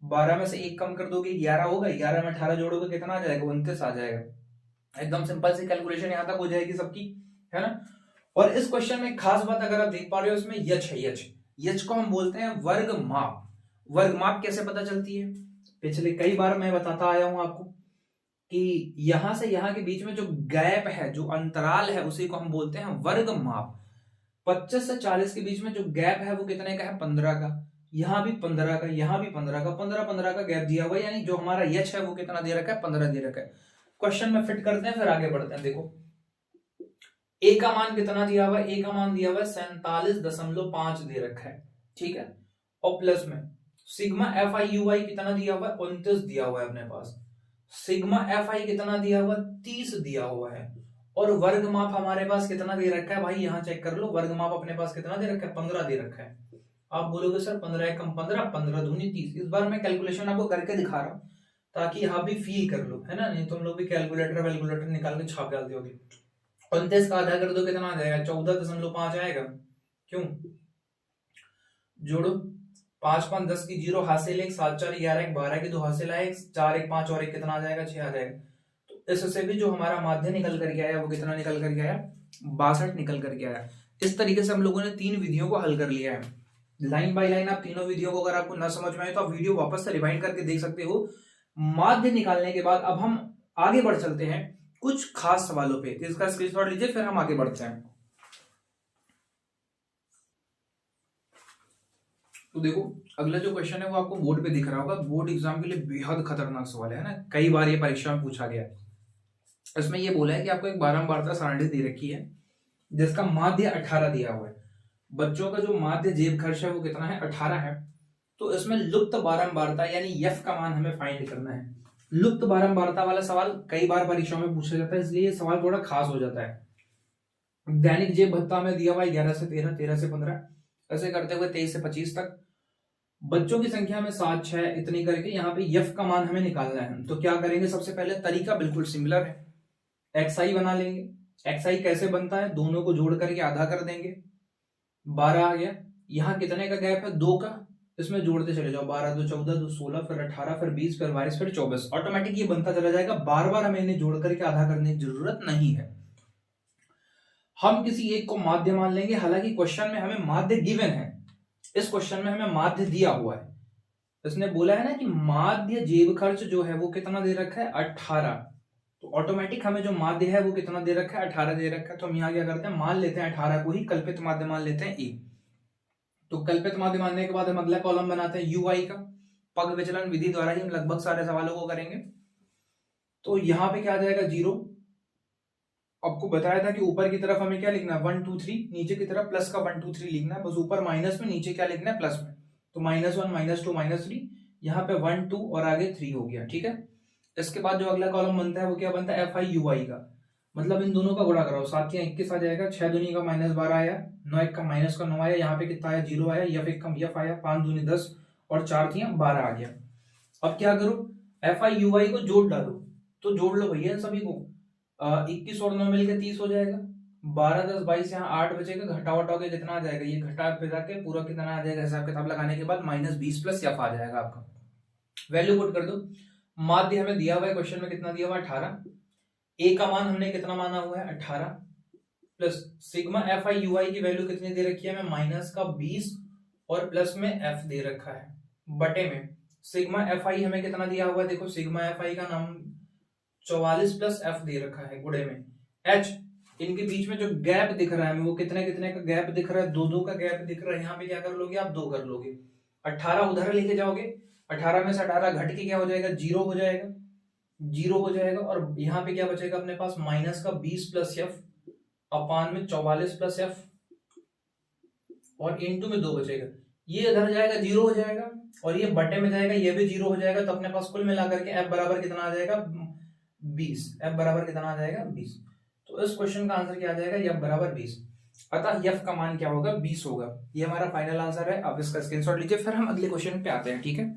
12 में से 1 कम कर दोगे 11 होगा, 11 में 18 जोड़ोगे कितना आ जाएगा? 29 आ जाएगा। एकदम सिंपल सी कैलकुलेशन यहां तक हो जाएगी सबकी, है ना। और इस क्वेश्चन में खास बात अगर आप देख पा रहे हो, इसमें यच है। यच को हम बोलते हैं वर्ग माप। वर्ग माप कैसे पता चलती है? पिछले कई बार मैं बताता आया हूं आपको कि यहां से यहां के बीच में जो गैप है, जो अंतराल है, उसी को हम बोलते हैं वर्ग माप। 25 से 40 के बीच में जो गैप है वो कितने का है? 15 का। यहां भी 15 का, यहां भी 15 का, 15 का गैप दिया हुआ है, यानी जो हमारा यच है वो कितना दे रखा है? 15 दे रखा है। क्वेश्चन में फिट करते हैं, फिर आगे बढ़ते हैं। देखो ए का मान कितना दिया हुआ है? ए का मान दिया हुआ है 47.5 दे रखा है, ठीक है। और प्लस में सिग्मा एफ आई यू आई कितना दिया हुआ है? 29 दिया हुआ है अपने पास। सिग्मा एफ आई कितना दिया हुआ? 30 दिया हुआ है। और वर्ग माप हमारे पास कितना दे रखा है भाई? यहां चेक कर लो, वर्ग माप अपने पास कितना दे रखा है? 15 दे रखा है। आप बोलोगे सर 15 एकम 15, 15 दूनी 30। इस बार मैं कैलकुलेशन आपको करके दिखा रहा हूं ताकि यहां भी फील कर लो, है ना। नहीं तुम लोग भी कैलकुलेटर निकाल के छाप डालते होगे। 29 का आधा कर दो कितना आ जाएगा? 14.5 आएगा। क्यों? जोड़ो, 5 5 10 की 0 हासिल, 1 7 4 11 1 12 की 2 हासिल आए, 4 1 5 और 1 कितना आ जाएगा? 6 आ जाएगा। तो इससे भी जो हमारा माध्य निकल करके आया वो कितना निकल करके आया? 62 निकल करके आया। इस तरीके से हम लोगों ने 3 विधियों को हल कर लिया है। लाइन बाय लाइन आप तीनों विधियों को अगर आपको ना समझ में आए तो आप वीडियो वापस से रिवाइंड करके देख सकते हो। माध्य निकालने के बाद अब हम आगे बढ़ चलते हैं कुछ खास सवालों पे। इसका स्क्रीनशॉट लीजिए, फिर हम आगे बढ़ते हैं। तो देखो अगला जो क्वेश्चन है वो आपको बोर्ड पे दिख रहा होगा। बोर्ड एग्जाम के लिए बेहद खतरनाक सवाल है ना, कई बार ये परीक्षा में पूछा गया है। इसमें ये बोला है कि आपको एक बारंबारता सारणी दे रखी है जिसका माध्य 18 दिया हुआ है। बच्चों का जो माध्य जेब खर्च है वो कितना है? 18 है। तो इसमें लुप्त बारंबारता यानी एफ का मान हमें फाइंड करना है। लुप्त बारंबारता वाला सवाल कई बार परीक्षाओं में पूछा जाता है, इसलिए ये सवाल थोड़ा खास हो जाता है। दैनिक जेब भत्ता में दिया हुआ 11 से 13, 13 से 15, ऐसे करते हुए 23 से 25 तक। बच्चों की संख्या में 7 6 इतनी करके यहाँ पे एफ का मान हमें निकालना है। तो क्या करेंगे? सबसे पहले तरीका बिल्कुल सिमिलर है, एक्सआई बना लेंगे। एक्सआई कैसे बनता है? दोनों को जोड़ करके आधा कर देंगे, 12 आ गया। यहाँ कितने का गैप है? 2 का। इसमें जोड़ते चले जाओ, 12 2 14 2 16, फिर 18, फिर 20, फिर 22, फिर 24। ऑटोमेटिक ये बनता चला जाएगा। बार बार हमें इन्हें जोड़ करके आधा करने की जरूरत नहीं है। हम किसी एक को माध्य मान लेंगे। हालांकि क्वेश्चन में हमें माध्य गिवन है, इस क्वेश्चन में हमें माध्य दिया हुआ है। इसने बोला है ना कि माध्य जेब खर्च जो है वो कितना दे रखा है? 18। तो ऑटोमेटिक हमें जो माध्य है वो कितना दे रखा है? 18 दे रखा है। तो हम यहाँ क्या करते हैं? मान लेते हैं 18 को ही कल्पित माध्य मान लेते हैं ए। तो कल्पित माध्य मानने के बाद हम अगला कॉलम बनाते हैं यू आई का। पग विचलन विधि द्वारा ही हम लगभग सारे सवालों को करेंगे। तो यहाँ पे क्या आ जाएगा? 0। आपको बताया था कि ऊपर की तरफ हमें क्या लिखना है? 1 2 3, नीचे की तरफ प्लस का 1 2 3 लिखना है। बस ऊपर माइनस में, नीचे क्या लिखना है? प्लस में। तो -1 -2 -3, यहाँ पे 1 2 और आगे 3 हो गया, ठीक है। इसके बाद जो अगला कॉलम बनता है वो क्या बनता है? एफ आई यू आई का। मतलब इन दोनों का गुणा कराओ, 7 या 21 आ जाएगा। 6 दूनी का -12 आया, 9 1 का -9 आया, यहाँ पे कितना आया? 0 आया। यफ 1 का यफ आया, 5 दूनी 10 और 4 थी 12 आ गया। अब क्या करो? एफ आई यू आई को जोड़ डालो। तो जोड़ लो भैया सभी को। 21 और 9 मिलकर 30 हो जाएगा। 12 10 22, यहाँ 8 बचेगा। घटा वटाओगे कितना आ जाएगा? ये घटा फिरा के पूरा कितना आ जाएगा? हिसाब किताब लगाने के बाद -20 प्लस यफ आ जाएगा आपका। वैल्यू पुट कर दो। माध्य हमें दिया हुआ है, क्वेश्चन में कितना दिया हुआ है? 18। ए का मान हमने कितना माना हुआ है? 18 plus sigma F I U I की वैल्यू कितनी दे रखी है हमें? -20 और प्लस में एफ दे रखा है बटे में सिग्मा एफ आई हमें कितना दिया हुआ है? देखो सिग्मा एफ आई का नाम 44 प्लस एफ दे रखा है गुणे में एच। इनके बीच में जो गैप दिख रहा है हमें वो कितने कितने का गैप दिख रहा है? 2 2 का गैप दिख रहा है। यहाँ पे क्या कर लोगे आप? 2 कर लोगे। 18 उधर लेके जाओगे, 18 में से 18 घट के क्या हो जाएगा? 0 हो जाएगा। 0 हो जाएगा। और यहाँ पे क्या बचेगा अपने पास? -20 प्लस एफ अपान में 44 प्लस एफ और इंटू में 2 बचेगा। ये इधर जाएगा 0 हो जाएगा और ये बटे में जाएगा, ये भी 0 हो जाएगा। तो अपने पास कुल मिलाकर के एफ बराबर कितना आ जाएगा? 20। एफ बराबर कितना आ जाएगा? 20। तो इस क्वेश्चन का आंसर क्या आ जाएगा? एफ बराबर 20। अतः यफ का मान क्या होगा, 20 होगा। ये हमारा फाइनल आंसर है। अब इसका स्क्रीनशॉट लीजिए, फिर हम अगले क्वेश्चन पे आते हैं। ठीक है,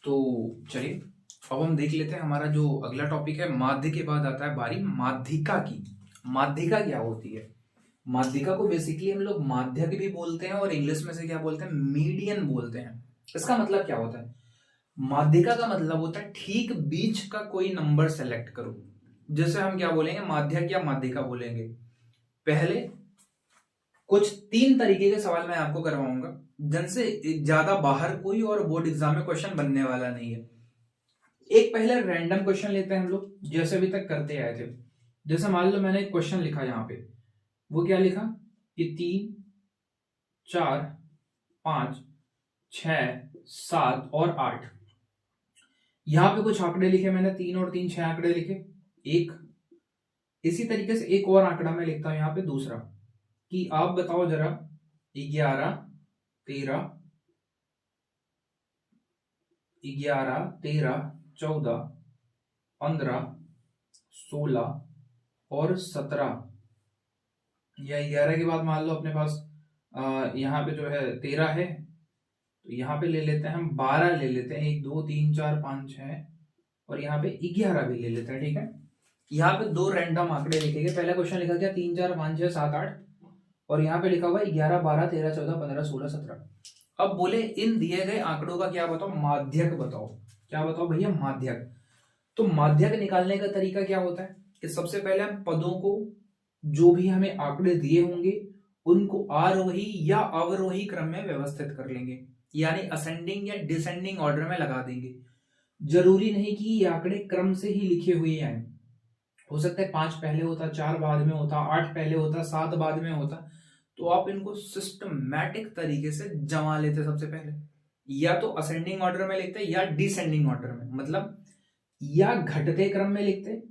तो चलिए अब हम देख लेते हैं हमारा जो अगला टॉपिक है। माध्य के बाद आता है बारी माध्यिका की। माध्यिका क्या होती है? माध्यिका को बेसिकली हम लोग माध्यक भी बोलते हैं और इंग्लिश में से क्या बोलते हैं, मीडियन बोलते हैं। इसका मतलब क्या होता है? माध्यिका का मतलब होता है ठीक बीच का कोई नंबर सेलेक्ट करो। जैसे हम क्या बोलेंगे, माध्यक या माध्यिका बोलेंगे। पहले कुछ 3 तरीके के सवाल मैं आपको करवाऊंगा, जिनसे ज्यादा बाहर कोई और बोर्ड एग्जाम में क्वेश्चन बनने वाला नहीं है। एक पहले रैंडम क्वेश्चन लेते हैं हम लोग, जैसे अभी तक करते आए थे। जैसे मान लो मैंने एक क्वेश्चन लिखा यहाँ पे, वो क्या लिखा कि 3, 4, 5, 6, 7 और 8। यहां पे कुछ आंकड़े लिखे मैंने, 3 और 3 6 आंकड़े लिखे। एक इसी तरीके से एक और आंकड़ा मैं लिखता हूं यहाँ पे दूसरा, कि आप बताओ जरा 11, 13, 14, 15, 16 और 17, या 11 के बाद मान लो अपने पास यहाँ पे जो है 13 है, तो यहाँ पे ले लेते हैं हम 12 ले लेते हैं, 1 2 3 4 5 6, और यहाँ पे 11 भी ले लेते हैं। ठीक है, यहाँ पे 2 रैंडम आंकड़े लिखे गए। पहला क्वेश्चन लिखा गया 3 4 5 6 7 8, और यहाँ पे लिखा हुआ 11 12 13 14 15 16 17। अब बोले इन दिए गए आंकड़ों का क्या बताओ, माध्यक बताओ। क्या बताओ भैया, माध्यक। तो माध्यक निकालने का तरीका क्या होता है कि सबसे पहले हम पदों को, जो भी हमें आंकड़े दिए होंगे, उनको आरोही या अवरोही क्रम में व्यवस्थित कर लेंगे, यानी असेंडिंग या डिसेंडिंग ऑर्डर में लगा देंगे। जरूरी नहीं कि ये आंकड़े क्रम से ही लिखे हुए आए। हो सकता है 5 पहले होता, 4 बाद में होता, 8 पहले होता, 7 बाद में होता। तो आप इनको सिस्टमैटिक तरीके से जमा लेते सबसे पहले, या तो असेंडिंग ऑर्डर में लिखते या डिसेंडिंग ऑर्डर में, मतलब या घटते क्रम में लिखते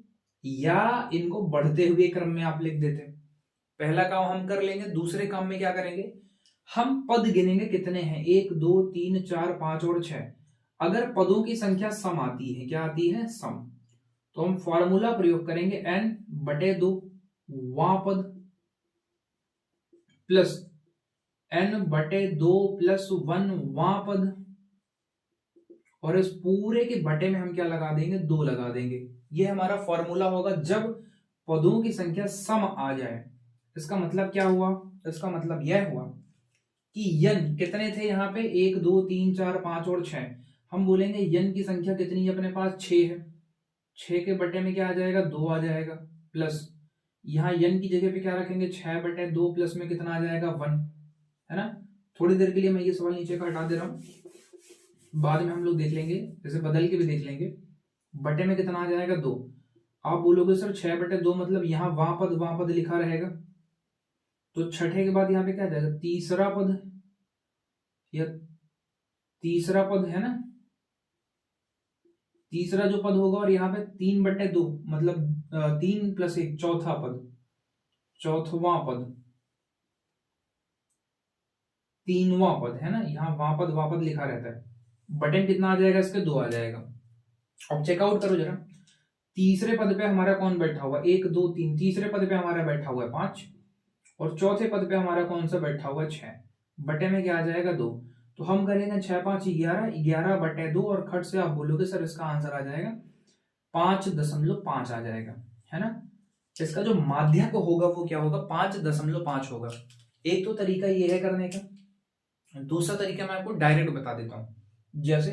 या इनको बढ़ते हुए क्रम में आप लिख देते। पहला काम हम कर लेंगे। दूसरे काम में क्या करेंगे, हम पद गिनेंगे कितने हैं, 1 2 3 4 5 और 6। अगर पदों की संख्या सम आती है, क्या आती है, सम, तो हम फॉर्मूला प्रयोग करेंगे n/2 वां पद प्लस n/2 प्लस 1 वां पद, और इस पूरे के बटे में हम क्या लगा देंगे, 2 लगा देंगे। ये हमारा फॉर्मूला होगा जब पदों की संख्या सम आ जाए। इसका मतलब क्या हुआ, इसका मतलब यह हुआ कि यन कितने थे यहाँ पे, 1 2 3 4 5 और 6। हम बोलेंगे यन की संख्या कितनी है, अपने पास 6 है। 6 के बटे में क्या आ जाएगा, 2 आ जाएगा, प्लस यहाँ यन की जगह पे क्या रखेंगे, 6/2 प्लस में कितना आ जाएगा, 1, है ना। थोड़ी देर के लिए मैं ये सवाल नीचे का हटा दे रहा हूं, बाद में हम लोग देख लेंगे, जैसे बदल के भी देख लेंगे। बटे में कितना आ जाएगा, 2। आप बोलोगे सर 6/2 मतलब यहाँ वां पद लिखा रहेगा, तो छठे के बाद यहाँ पे क्या आ जाएगा, तीसरा पद, या तीसरा पद है ना, तीसरा जो पद होगा, और यहाँ पे 3/2 मतलब 3 + 1 चौथा पद, चौथवा पद, 3वां पद, है ना। यहाँ वापद लिखा रहता है। बटन कितना आ जाएगा इसके, 2 आ जाएगा। अब चेकआउट करो जरा, तीसरे पद पे हमारा कौन बैठा हुआ, 1 2 3, तीसरे पद पे हमारा बैठा हुआ है 5, और चौथे पद पे हमारा कौन सा बैठा हुआ है, 6। बटे में क्या आ जाएगा, 2। तो हम करेंगे 6 5 11, 11/2, और खट से आप बोलोगे सर इसका आंसर आ जाएगा 5.5 आ जाएगा, है ना। इसका जो माध्यक होगा वो क्या होगा, 5.5 होगा। एक तो तरीका ये है करने का। दूसरा तरीका मैं आपको डायरेक्ट बता देता हूं। जैसे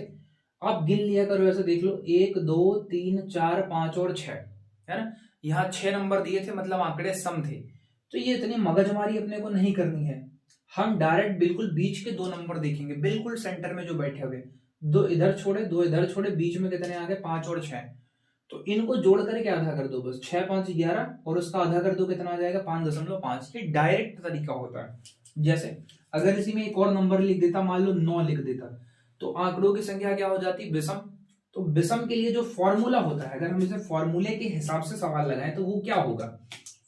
आप गिन लिया करो, ऐसे देख लो 1 2 3 4 5 और 6, है ना। यहाँ 6 नंबर दिए थे, मतलब आंकड़े सम थे। तो ये इतनी मगजमारी अपने को नहीं करनी है। हम डायरेक्ट बिल्कुल बीच के 2 नंबर देखेंगे, बिल्कुल सेंटर में जो बैठे हुए, 2 इधर छोड़े 2 इधर छोड़े, बीच में कितने आ गए, 5 और 6। तो इनको जोड़ करके आधा कर दो बस, 6 5 11, और उसका आधा कर दो, कितना आ जाएगा, 5.5। ये डायरेक्ट तरीका होता है। जैसे अगर इसी में एक और नंबर लिख देता, मान लो 9 लिख देता, तो आंकड़ों की संख्या क्या हो जाती, विषम। तो विषम के लिए जो फॉर्मूला होता है, अगर हम इसे फॉर्मूले के हिसाब से सवाल लगाएं तो वो क्या होगा,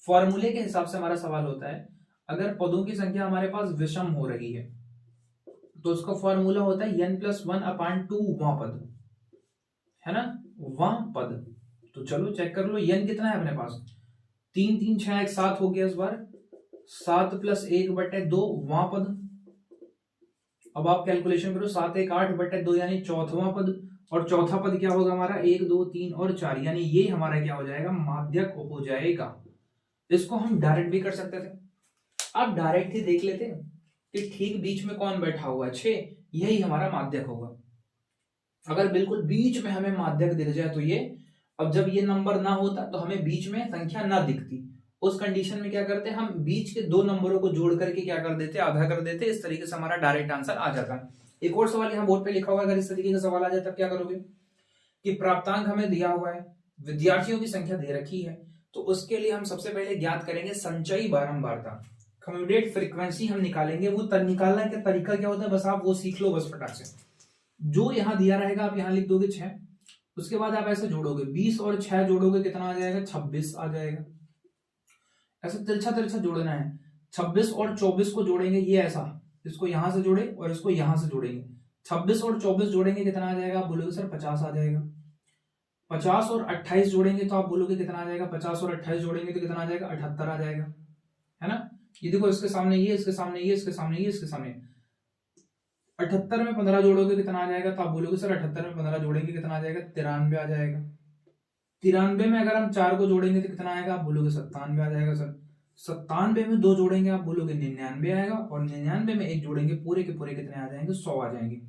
फॉर्मूले के हिसाब से हमारा सवाल होता है, अगर पदों की संख्या हमारे पास विषम हो रही है तो उसका फॉर्मूला होता है n+1/2 वां पद, है ना, वां पद। तो चलो चेक कर लो, n कितना है अपने पास, 3 3 6 एक साथ हो गया इस बार, 7 + 1/2 वहां पद। अब आप कैलकुलेशन करो, 7 1 8/2 यानी चौथवा पद, और चौथा पद क्या होगा हमारा 1 2 3 और 4, यानी ये हमारा क्या हो जाएगा माध्यक हो जाएगा। इसको हम डायरेक्ट भी कर सकते थे, आप डायरेक्ट ही देख लेते कि ठीक बीच में कौन बैठा हुआ है 6, यही हमारा माध्यक होगा। अगर बिल्कुल बीच में हमें माध्यक दिख जाए तो ये, अब जब ये नंबर ना होता तो हमें बीच में संख्या ना दिखती, उस कंडीशन में क्या करते हम बीच के दो नंबरों को जोड़ करके क्या कर देते आधा कर देते, इस तरीके से हमारा डायरेक्ट आंसर आ जाता। एक और सवाल यहाँ बोर्ड पे लिखा हुआ है, अगर इस तरीके का सवाल आ जाए तब क्या करोगे कि प्राप्तांक हमें दिया हुआ है, विद्यार्थियों की संख्या दे रखी है, तो उसके लिए हम सबसे पहले ज्ञात करेंगे संचयी बारंबारता, कम्यूटेट फ्रीक्वेंसी हम निकालेंगे। वो निकालने का तरीका क्या होता है बस आप वो सीख लो बस फटाक से। जो यहाँ दिया रहेगा आप यहाँ लिख दोगे 6, उसके बाद आप ऐसे जोड़ोगे 20 और 6 जोड़ोगे कितना आ जाएगा 26 आ जाएगा। ऐसे तिरछा तिरछा जोड़ना है, 26 और 24 को जोड़ेंगे ये ऐसा, इसको यहां से जोड़े और इसको यहां से जोड़ेंगे, 26 और 24 जोड़ेंगे कितना आ जाएगा, आप बोलोगे सर 50 आ जाएगा। 50 और 28 जोड़ेंगे तो आप बोलोगे कितना आ जाएगा, 50 और 28 जोड़ेंगे तो कितना आ जाएगा 78 आ जाएगा, है ना। ये देखो इसके सामने ये, इसके सामने ये, इसके सामने ये, इसके सामने 78 में 15 जोड़ोगे कितना आ जाएगा, तो आप बोलोगे सर 78 में 15 जोड़ेंगे कितना आ जाएगा 93 आ जाएगा। 93 में अगर हम 4 को जोड़ेंगे तो कितना आएगा, आप बोलोगे 97 आ जाएगा सर। 97 में 2 जोड़ेंगे आप बोलोगे 99 आएगा, और 99 में 1 जोड़ेंगे पूरे के पूरे कितने आ जाएंगे 100 आ जाएंगे।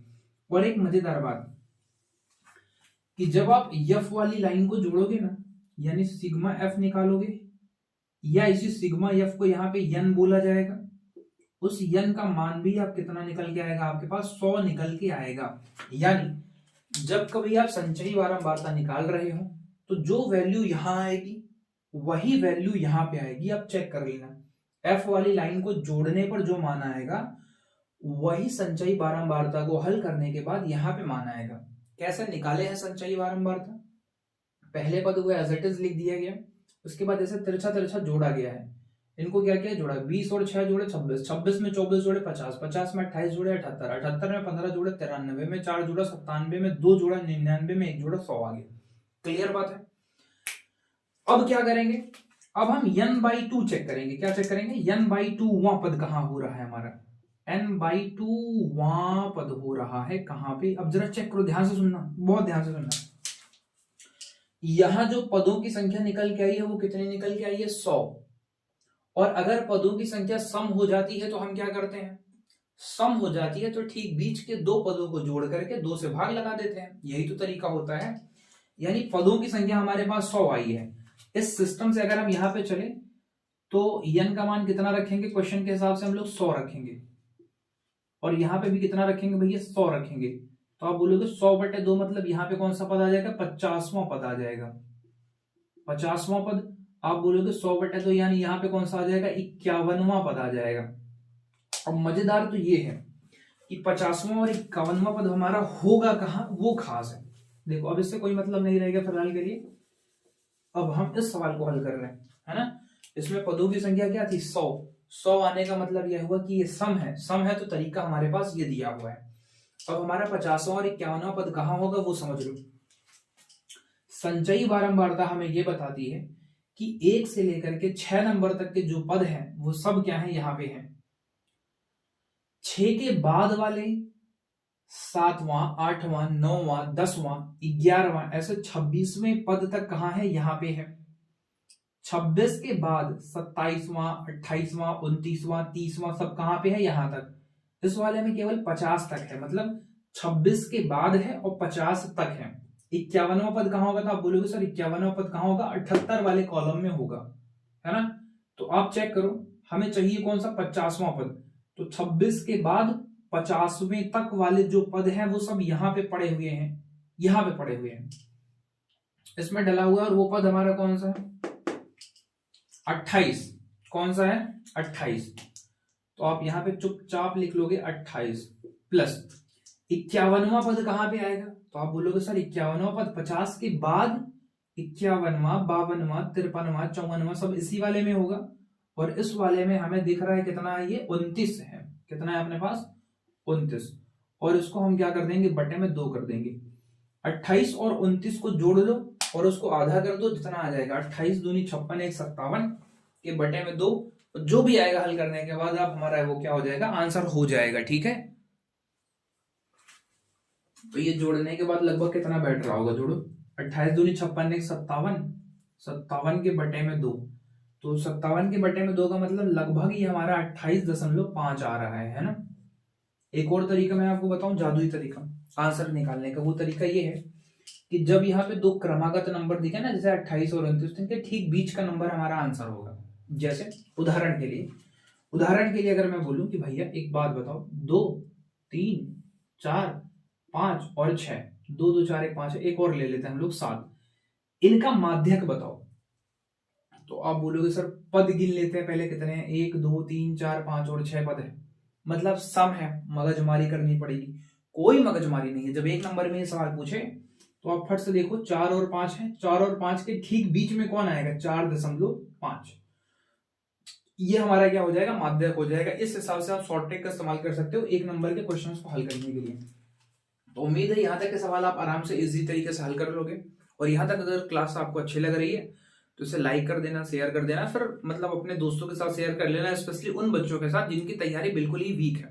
और एक मजेदार बात कि जब आप एफ वाली लाइन को जोड़ोगे ना, यानी सिग्मा एफ निकालोगे, या इसी सिग्मा एफ को यहाँ पे यन बोला जाएगा, उस यन का मान भी आप कितना निकल के आएगा, आपके पास 100 निकल के आएगा। यानी जब कभी आप संचयी बारंबारता निकाल रहे हो तो जो वैल्यू यहां आएगी वही वैल्यू यहां पे आएगी, आप चेक कर लेना। एफ वाली लाइन को जोड़ने पर जो मान आएगा वही संचयी बारंबारता को हल करने के बाद यहां पे मान आएगा। कैसे निकाले हैं संचयी बारंबारता, पहले पद को एज इट इज लिख दिया गया, उसके बाद ऐसे तिरछा तिरछा जोड़ा गया है, इनको क्या किया जोड़ा, 20 और 6 जोड़े 26, 26 में 24 जोड़े 50, 50 में 28 जोड़े 78, 78 में 15 जोड़े 93, में 4 जोड़ा 97, में 2 जोड़ा 99, में 1 जोड़ा 100 आ गया। क्लियर बात है। अब क्या करेंगे, अब हम n/2 चेक करेंगे। क्या चेक करेंगे, n/2 वहां पद कहां हो रहा है हमारा, n/2 वहां पद हो रहा है कहां पे। अब जरा चेक करो, ध्यान से सुनना, बहुत ध्यान से सुनना। यहां जो पदों की संख्या निकल के आई है वो कितनी निकल के आई है 100, और अगर पदों की संख्या सम हो जाती है तो हम क्या करते हैं, सम हो जाती है तो ठीक बीच के दो पदों को जोड़ करके 2 से भाग लगा देते हैं, यही तो तरीका होता है। यानी पदों की संख्या हमारे पास 100 आई है, इस सिस्टम से अगर हम यहां पे चले तो n का मान कितना रखेंगे, क्वेश्चन के हिसाब से हम लोग 100 रखेंगे, और यहां पे भी कितना रखेंगे भैया 100 रखेंगे, तो आप बोलोगे 100/2 मतलब यहां पे कौन सा पद आ जाएगा, 50वां पद आ जाएगा। 50वां पद आप बोलोगे 100/2 यानी यहां पे कौन सा आ जाएगा 51वां पद आ जाएगा। अब मजेदार तो ये है कि 50वां और 51वां पद हमारा होगा कहां, वो खास है। देखो अब इससे कोई मतलब नहीं रहेगा फिलहाल के लिए, अब हम इस सवाल को हल कर रहे हैं, है ना। इसमें पदों की संख्या क्या थी 100, 100 आने का मतलब यह हुआ कि ये सम है, सम है तो तरीका हमारे पास ये दिया हुआ है। अब हमारा 50वां और 51वां पद कहां होगा वो समझ लो। संचयी बारंबारता हमें ये बताती है कि 1 से लेकर के 6 नंबर तक के जो पद हैं वो सब क्या है यहाँ पे हैं। 6 के बाद वाले 7वां 8वां 9वां 10वां 11वां ऐसे 26वें पद तक कहां है, यहाँ पे है। 26 के बाद 27वां 28वां 29वां 30वां सब कहां पे है, यहां तक। इस वाले में केवल 50 तक है, मतलब 26 के बाद है और 50 तक है। 51वां पद कहां होगा, तो आप बोलोगे सर 51वां पद कहां होगा, 78 वाले कॉलम में होगा, है ना। तो आप चेक करो, हमें चाहिए कौन सा 50वां पद, तो 26 के बाद 50वें तक वाले जो पद हैं वो सब यहां पे पड़े हुए हैं, यहां पे पड़े हुए हैं, इसमें डला हुआ है। और वो पद हमारा कौन सा है 28, कौन सा है 28, तो आप यहां पे चुपचाप लिख लोगे 28 प्लस 51वां पद कहां पे आएगा, तो आप बोलोगे सर 51वां पद 50 के बाद 51वां 52वां 53वां 54वां सब इसी वाले में होगा, और इस वाले में हमें दिख रहा है कितना है, ये 29 है। कितना है अपने पास 29, और इसको हम क्या कर देंगे बटे में 2 कर देंगे। 28 और 29 को जोड़ लो और उसको आधा कर दो, जितना आ जाएगा 28 दूनी 56 1 57 के बटे में 2, जो भी आएगा हल करने के बाद आप हमारा वो क्या हो जाएगा, आंसर हो जाएगा। ठीक है, तो ये जोड़ने के बाद लगभग कितना बैठ रहा होगा, जोड़ो 28 दूनी 56 1 57, 57 के बटे में 2, तो 57 के बटे में 2 का मतलब लगभग ये हमारा 28.5 आ रहा है ना। एक और तरीका मैं आपको बताऊं, जादुई तरीका आंसर निकालने का। वो तरीका ये है कि जब यहाँ पे दो क्रमागत नंबर दिखे ना, जैसे 28 और 29, इनके ठीक बीच का नंबर हमारा आंसर होगा। जैसे उदाहरण के लिए अगर मैं बोलूं कि भैया एक बात बताओ, 2 3 4 5 और 6, 2 2 4 1 5, एक और ले लेते हैं हम लोग 7, इनका माध्यक बताओ। तो आप बोलोगे सर पद गिन लेते हैं पहले, कितने हैं, 1 2 3 4 5 और 6 पद है, मतलब सम है, मगजमारी करनी पड़ेगी। कोई मगजमारी नहीं है। जब एक नंबर में ये सवाल पूछे तो आप फट से देखो 4 और 5 है, 4 और 5 के ठीक बीच में कौन आएगा, 4.5, ये हमारा क्या हो जाएगा, माध्यक हो जाएगा। इस हिसाब से आप शॉर्ट ट्रिक का इस्तेमाल कर सकते हो एक नंबर के क्वेश्चंस को हल करने के लिए। तो उम्मीद है यहाँ तक के सवाल आप आराम से इजी तरीके से हल कर लोगे। और यहाँ तक अगर क्लास आपको अच्छी लग रही है तो इसे लाइक कर देना, शेयर कर देना, फिर मतलब अपने दोस्तों के साथ शेयर कर लेना, स्पेशली उन बच्चों के साथ जिनकी तैयारी बिल्कुल ही वीक है।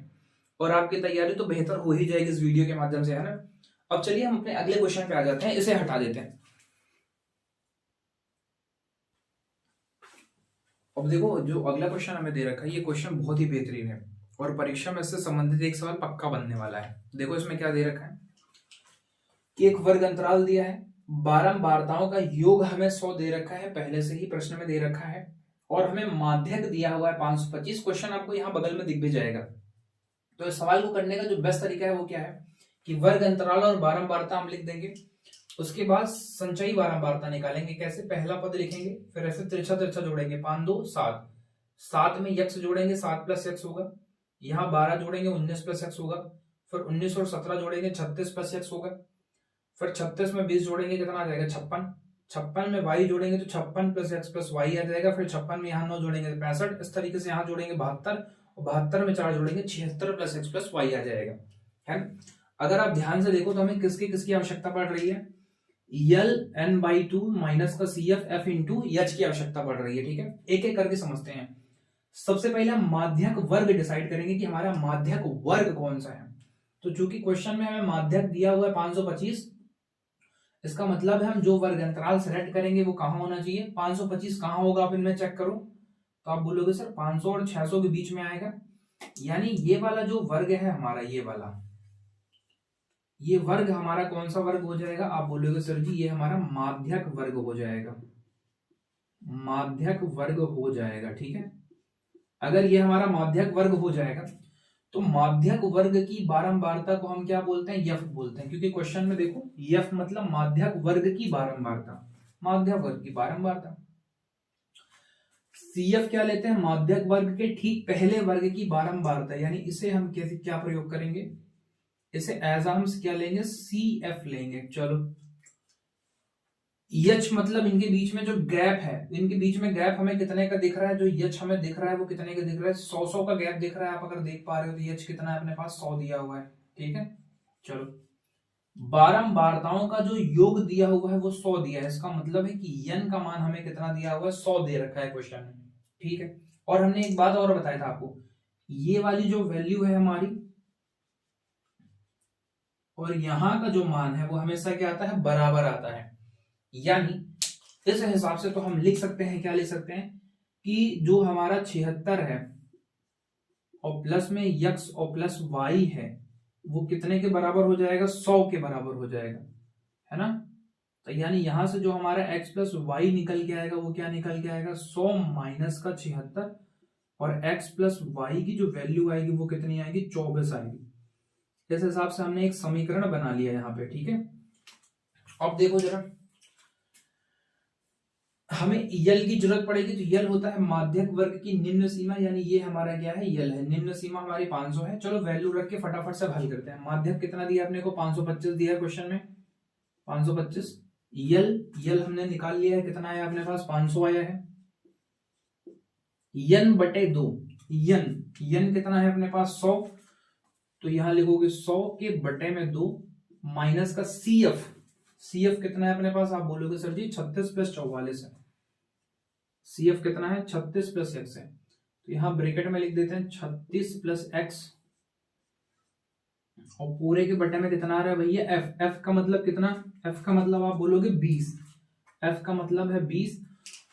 और आपकी तैयारी तो बेहतर हो ही जाएगी इस वीडियो के माध्यम से, है ना। अब चलिए हम अपने अगले क्वेश्चन पे आ जाते हैं, इसे हटा देते हैं। अब देखो जो अगला क्वेश्चन हमें दे रखा है, ये क्वेश्चन बहुत ही बेहतरीन है और परीक्षा में इससे संबंधित एक सवाल पक्का बनने वाला है। देखो इसमें क्या दे रखा है कि एक वर्ग अंतराल दिया है, बारंबारताओं का योग हमें 100 दे रखा है, पहले से ही प्रश्न में दे रखा है, और हमें माध्यक दिया हुआ है 525। क्वेश्चन आपको यहाँ बगल में दिख भी जाएगा। तो इस सवाल को करने का जो बेस्ट तरीका है वो क्या है कि वर्ग अंतराल और बारंबारता हम लिख देंगे, उसके बाद संचयी बारंबारता निकालेंगे। कैसे, पहला पद लिखेंगे, फिर ऐसे तिरछा तिरछा जोड़ेंगे, 5 2 7, 7 में यक्स जोड़ेंगे, 7 प्लस यक्स होगा, यहाँ 12 जोड़ेंगे, 19 प्लस यक्स होगा, फिर 19 और 17 जोड़ेंगे, 36 प्लस यक्स होगा, फिर 36 में 20 जोड़ेंगे, कितना आ जाएगा 56, 56 में y जोड़ेंगे तो 56 प्लस x प्लस वाई आ जाएगा, फिर 56 में यहाँ 9 जोड़ेंगे तो 65, इस तरीके से यहाँ जोड़ेंगे 72, और 72 में 4 जोड़ेंगे 76 प्लस x प्लस वाई आ जाएगा, है। अगर आप ध्यान से देखो तो हमें किसकी किसकी आवश्यकता पड़ रही है, यल n/2 माइनस का CF f इंटू एच की आवश्यकता पड़ रही है। ठीक है, एक एक करके समझते हैं। सबसे पहले हम माध्यक वर्ग डिसाइड करेंगे कि हमारा माध्यक वर्ग कौन सा है। तो चूंकि क्वेश्चन में हमें माध्यक दिया हुआ है 525, इसका मतलब है हम जो वर्ग अंतराल सेलेक्ट करेंगे वो कहां होना चाहिए, 525 कहां होगा, आप इनमें चेक करो। तो आप बोलोगे सर 500 और 600 के बीच में आएगा, यानी ये वाला जो वर्ग है हमारा, ये वर्ग हमारा कौन सा वर्ग हो जाएगा, आप बोलोगे सर जी ये हमारा माध्यक वर्ग हो जाएगा, माध्यक वर्ग हो जाएगा। ठीक है, अगर ये हमारा माध्यक वर्ग हो जाएगा तो माध्यक वर्ग की बारंबारता को हम क्या बोलते हैं, यफ बोलते हैं, क्योंकि क्वेश्चन में देखो यफ मतलब माध्यक वर्ग की बारंबारता, माध्यक वर्ग की बारंबारता। सीएफ क्या लेते हैं, माध्यक वर्ग के ठीक पहले वर्ग की बारंबारता, यानी इसे हम कैसे क्या प्रयोग करेंगे, इसे एज हम क्या लेंगे, CF लेंगे। चलो यच मतलब इनके बीच में जो गैप है, इनके बीच में गैप हमें कितने का दिख रहा है, जो यच हमें दिख रहा है वो कितने का दिख रहा है, 100 का गैप दिख रहा है। आप अगर देख पा रहे हो तो यच कितना है अपने पास, 100 दिया हुआ है। ठीक है, चलो बारंबारताओं का जो योग दिया हुआ है वो 100 दिया है, इसका मतलब है कि यन का मान हमें कितना दिया हुआ है, 100 दे रखा है क्वेश्चन में। ठीक है, और हमने एक बात और बताया था आपको, ये वाली जो वैल्यू है हमारी और यहां का जो मान है वो हमेशा क्या आता है, बराबर आता है। यानी इस हिसाब से तो हम लिख सकते हैं, क्या लिख सकते हैं कि जो हमारा 76 है और प्लस में यक्स और प्लस वाई है वो कितने के बराबर हो जाएगा, 100 के बराबर हो जाएगा, है ना। तो यानी यहां से जो हमारा x प्लस वाई निकल के आएगा वो क्या निकल के आएगा, 100 माइनस का 76, और x प्लस वाई की जो वैल्यू आएगी वो कितनी आएगी, 24 आएगी। इस हिसाब से हमने एक समीकरण बना लिया यहाँ पे। ठीक है, अब देखो जरा, हमें यल की जरूरत पड़ेगी, तो यल होता है माध्यक वर्ग की निम्न सीमा, यानी ये हमारा क्या है, यल है। निम्न सीमा हमारी 500 है। चलो वैल्यू रख के फटाफट से हल करते हैं। माध्यक कितना दिया अपने को, 525 दिया है क्वेश्चन में, 525। यल हमने निकाल लिया है, कितना आया अपने पास, 500 आया है। n/2, यन कितना है अपने पास, 100, तो यहां लिखोगे 100 के बटे में 2 माइनस का CF, CF कितना है अपने पास, आप बोलोगे सर जी 36 प्लस 44 है। CF कितना है, 36 प्लस x है, तो यहां ब्रैकेट में लिख देते हैं 36 प्लस x, और पूरे के बटे में कितना आ रहा है भैया f। f का मतलब कितना, f का मतलब आप बोलोगे 20, f का मतलब है 20।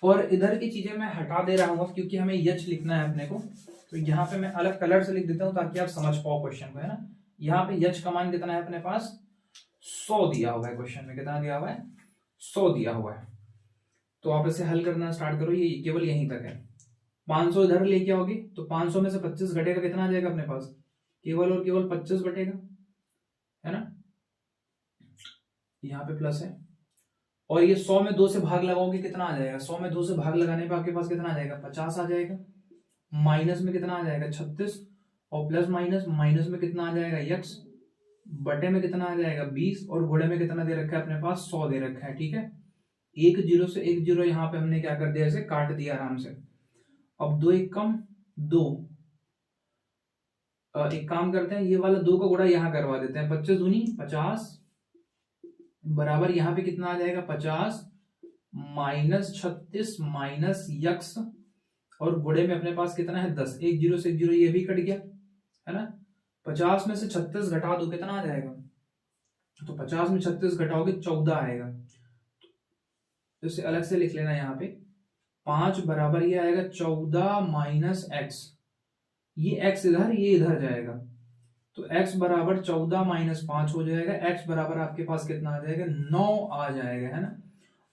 और इधर की चीजें मैं हटा दे रहा हूँ क्योंकि हमें यच लिखना है अपने को, तो यहाँ पे मैं अलग कलर से लिख देता हूँ ताकि आप समझ पाओ क्वेश्चन को, है ना। यहाँ पे यच का मान कितना है अपने पास, 100 दिया हुआ है क्वेश्चन में, कितना दिया हुआ है, 100 दिया हुआ है। तो आप इसे हल करना स्टार्ट करो, ये केवल यहीं तक है। 500 इधर लेके आओगे तो 500 में से 25 घटेगा, कितना आ जाएगा अपने पास, केवल और केवल 25 बटेगा, है ना। यहाँ पे प्लस है, और ये 100 में 2 से भाग लगाओगे कितना आ जाएगा, 100 में 2 से भाग लगाने पे आपके पास कितना आ जाएगा, 50 आ जाएगा। माइनस में कितना आ जाएगा, 36, और प्लस माइनस, माइनस में कितना आ जाएगा यक्स, बटे में कितना आ जाएगा 20, और घोड़े में कितना दे रखा है अपने पास, 100 दे रखा है, ठीक है। एक जीरो से एक जीरो यहाँ पे हमने क्या कर दिया, इसे काट दिया आराम से। अब 2 एक कम 2, एक काम करते हैं, ये वाला 2 का गुणा यहाँ करवा देते हैं, 25 दूनी 50 बराबर यहाँ पे कितना आ जाएगा 50 माइनस 36 माइनस यक्स, और गुणे में अपने पास कितना है 10, एक जीरो से एक जीरो ये भी कट गया, है ना। 50 में से 36 घटा दो कितना आ जाएगा, तो 50 में 36 घटाओगे 14 आएगा, तो इसे अलग से लिख लेना यहाँ पे। 5 बराबर ये आएगा 14 माइनस एक्स, ये x इधर ये इधर जाएगा, तो x बराबर 14 माइनस 5 हो जाएगा, x बराबर आपके पास कितना आ जाएगा 9 आ जाएगा, है ना।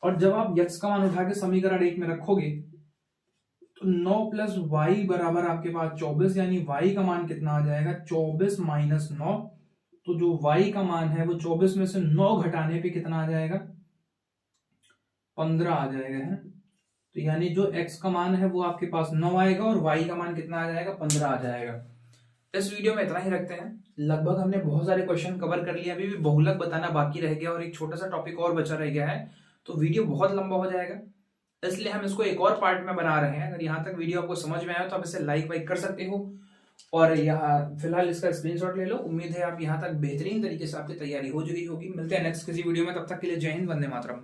और जब आप x का मान उठा के समीकरण 1 में रखोगे तो 9 प्लस वाई बराबर आपके पास 24, यानी y का मान कितना आ जाएगा 24 माइनस 9, तो जो y का मान है वो 24 में से 9 घटाने पे कितना आ जाएगा 15 आ जाएगा, है ना। तो यानी जो x का मान है वो आपके पास 9 आएगा और y का मान कितना आ जाएगा 15 आ जाएगा। इस वीडियो में इतना ही रखते हैं, लगभग हमने बहुत सारे क्वेश्चन कवर कर लिए, अभी भी बहुलक बताना बाकी रह गया और एक छोटा सा टॉपिक और बचा रह गया है, तो वीडियो बहुत लंबा हो जाएगा, इसलिए हम इसको एक और पार्ट में बना रहे हैं। अगर यहाँ तक वीडियो आपको समझ में आया तो आप इसे लाइक वाइक कर सकते हो, और यहाँ फिलहाल इसका स्क्रीनशॉट ले लो। उम्मीद है आप यहाँ तक बेहतरीन तरीके से आपकी तैयारी हो चुकी होगी। मिलते हैं नेक्स्ट किसी वीडियो में, तब तक के लिए जय हिंद, वंदे मातरम।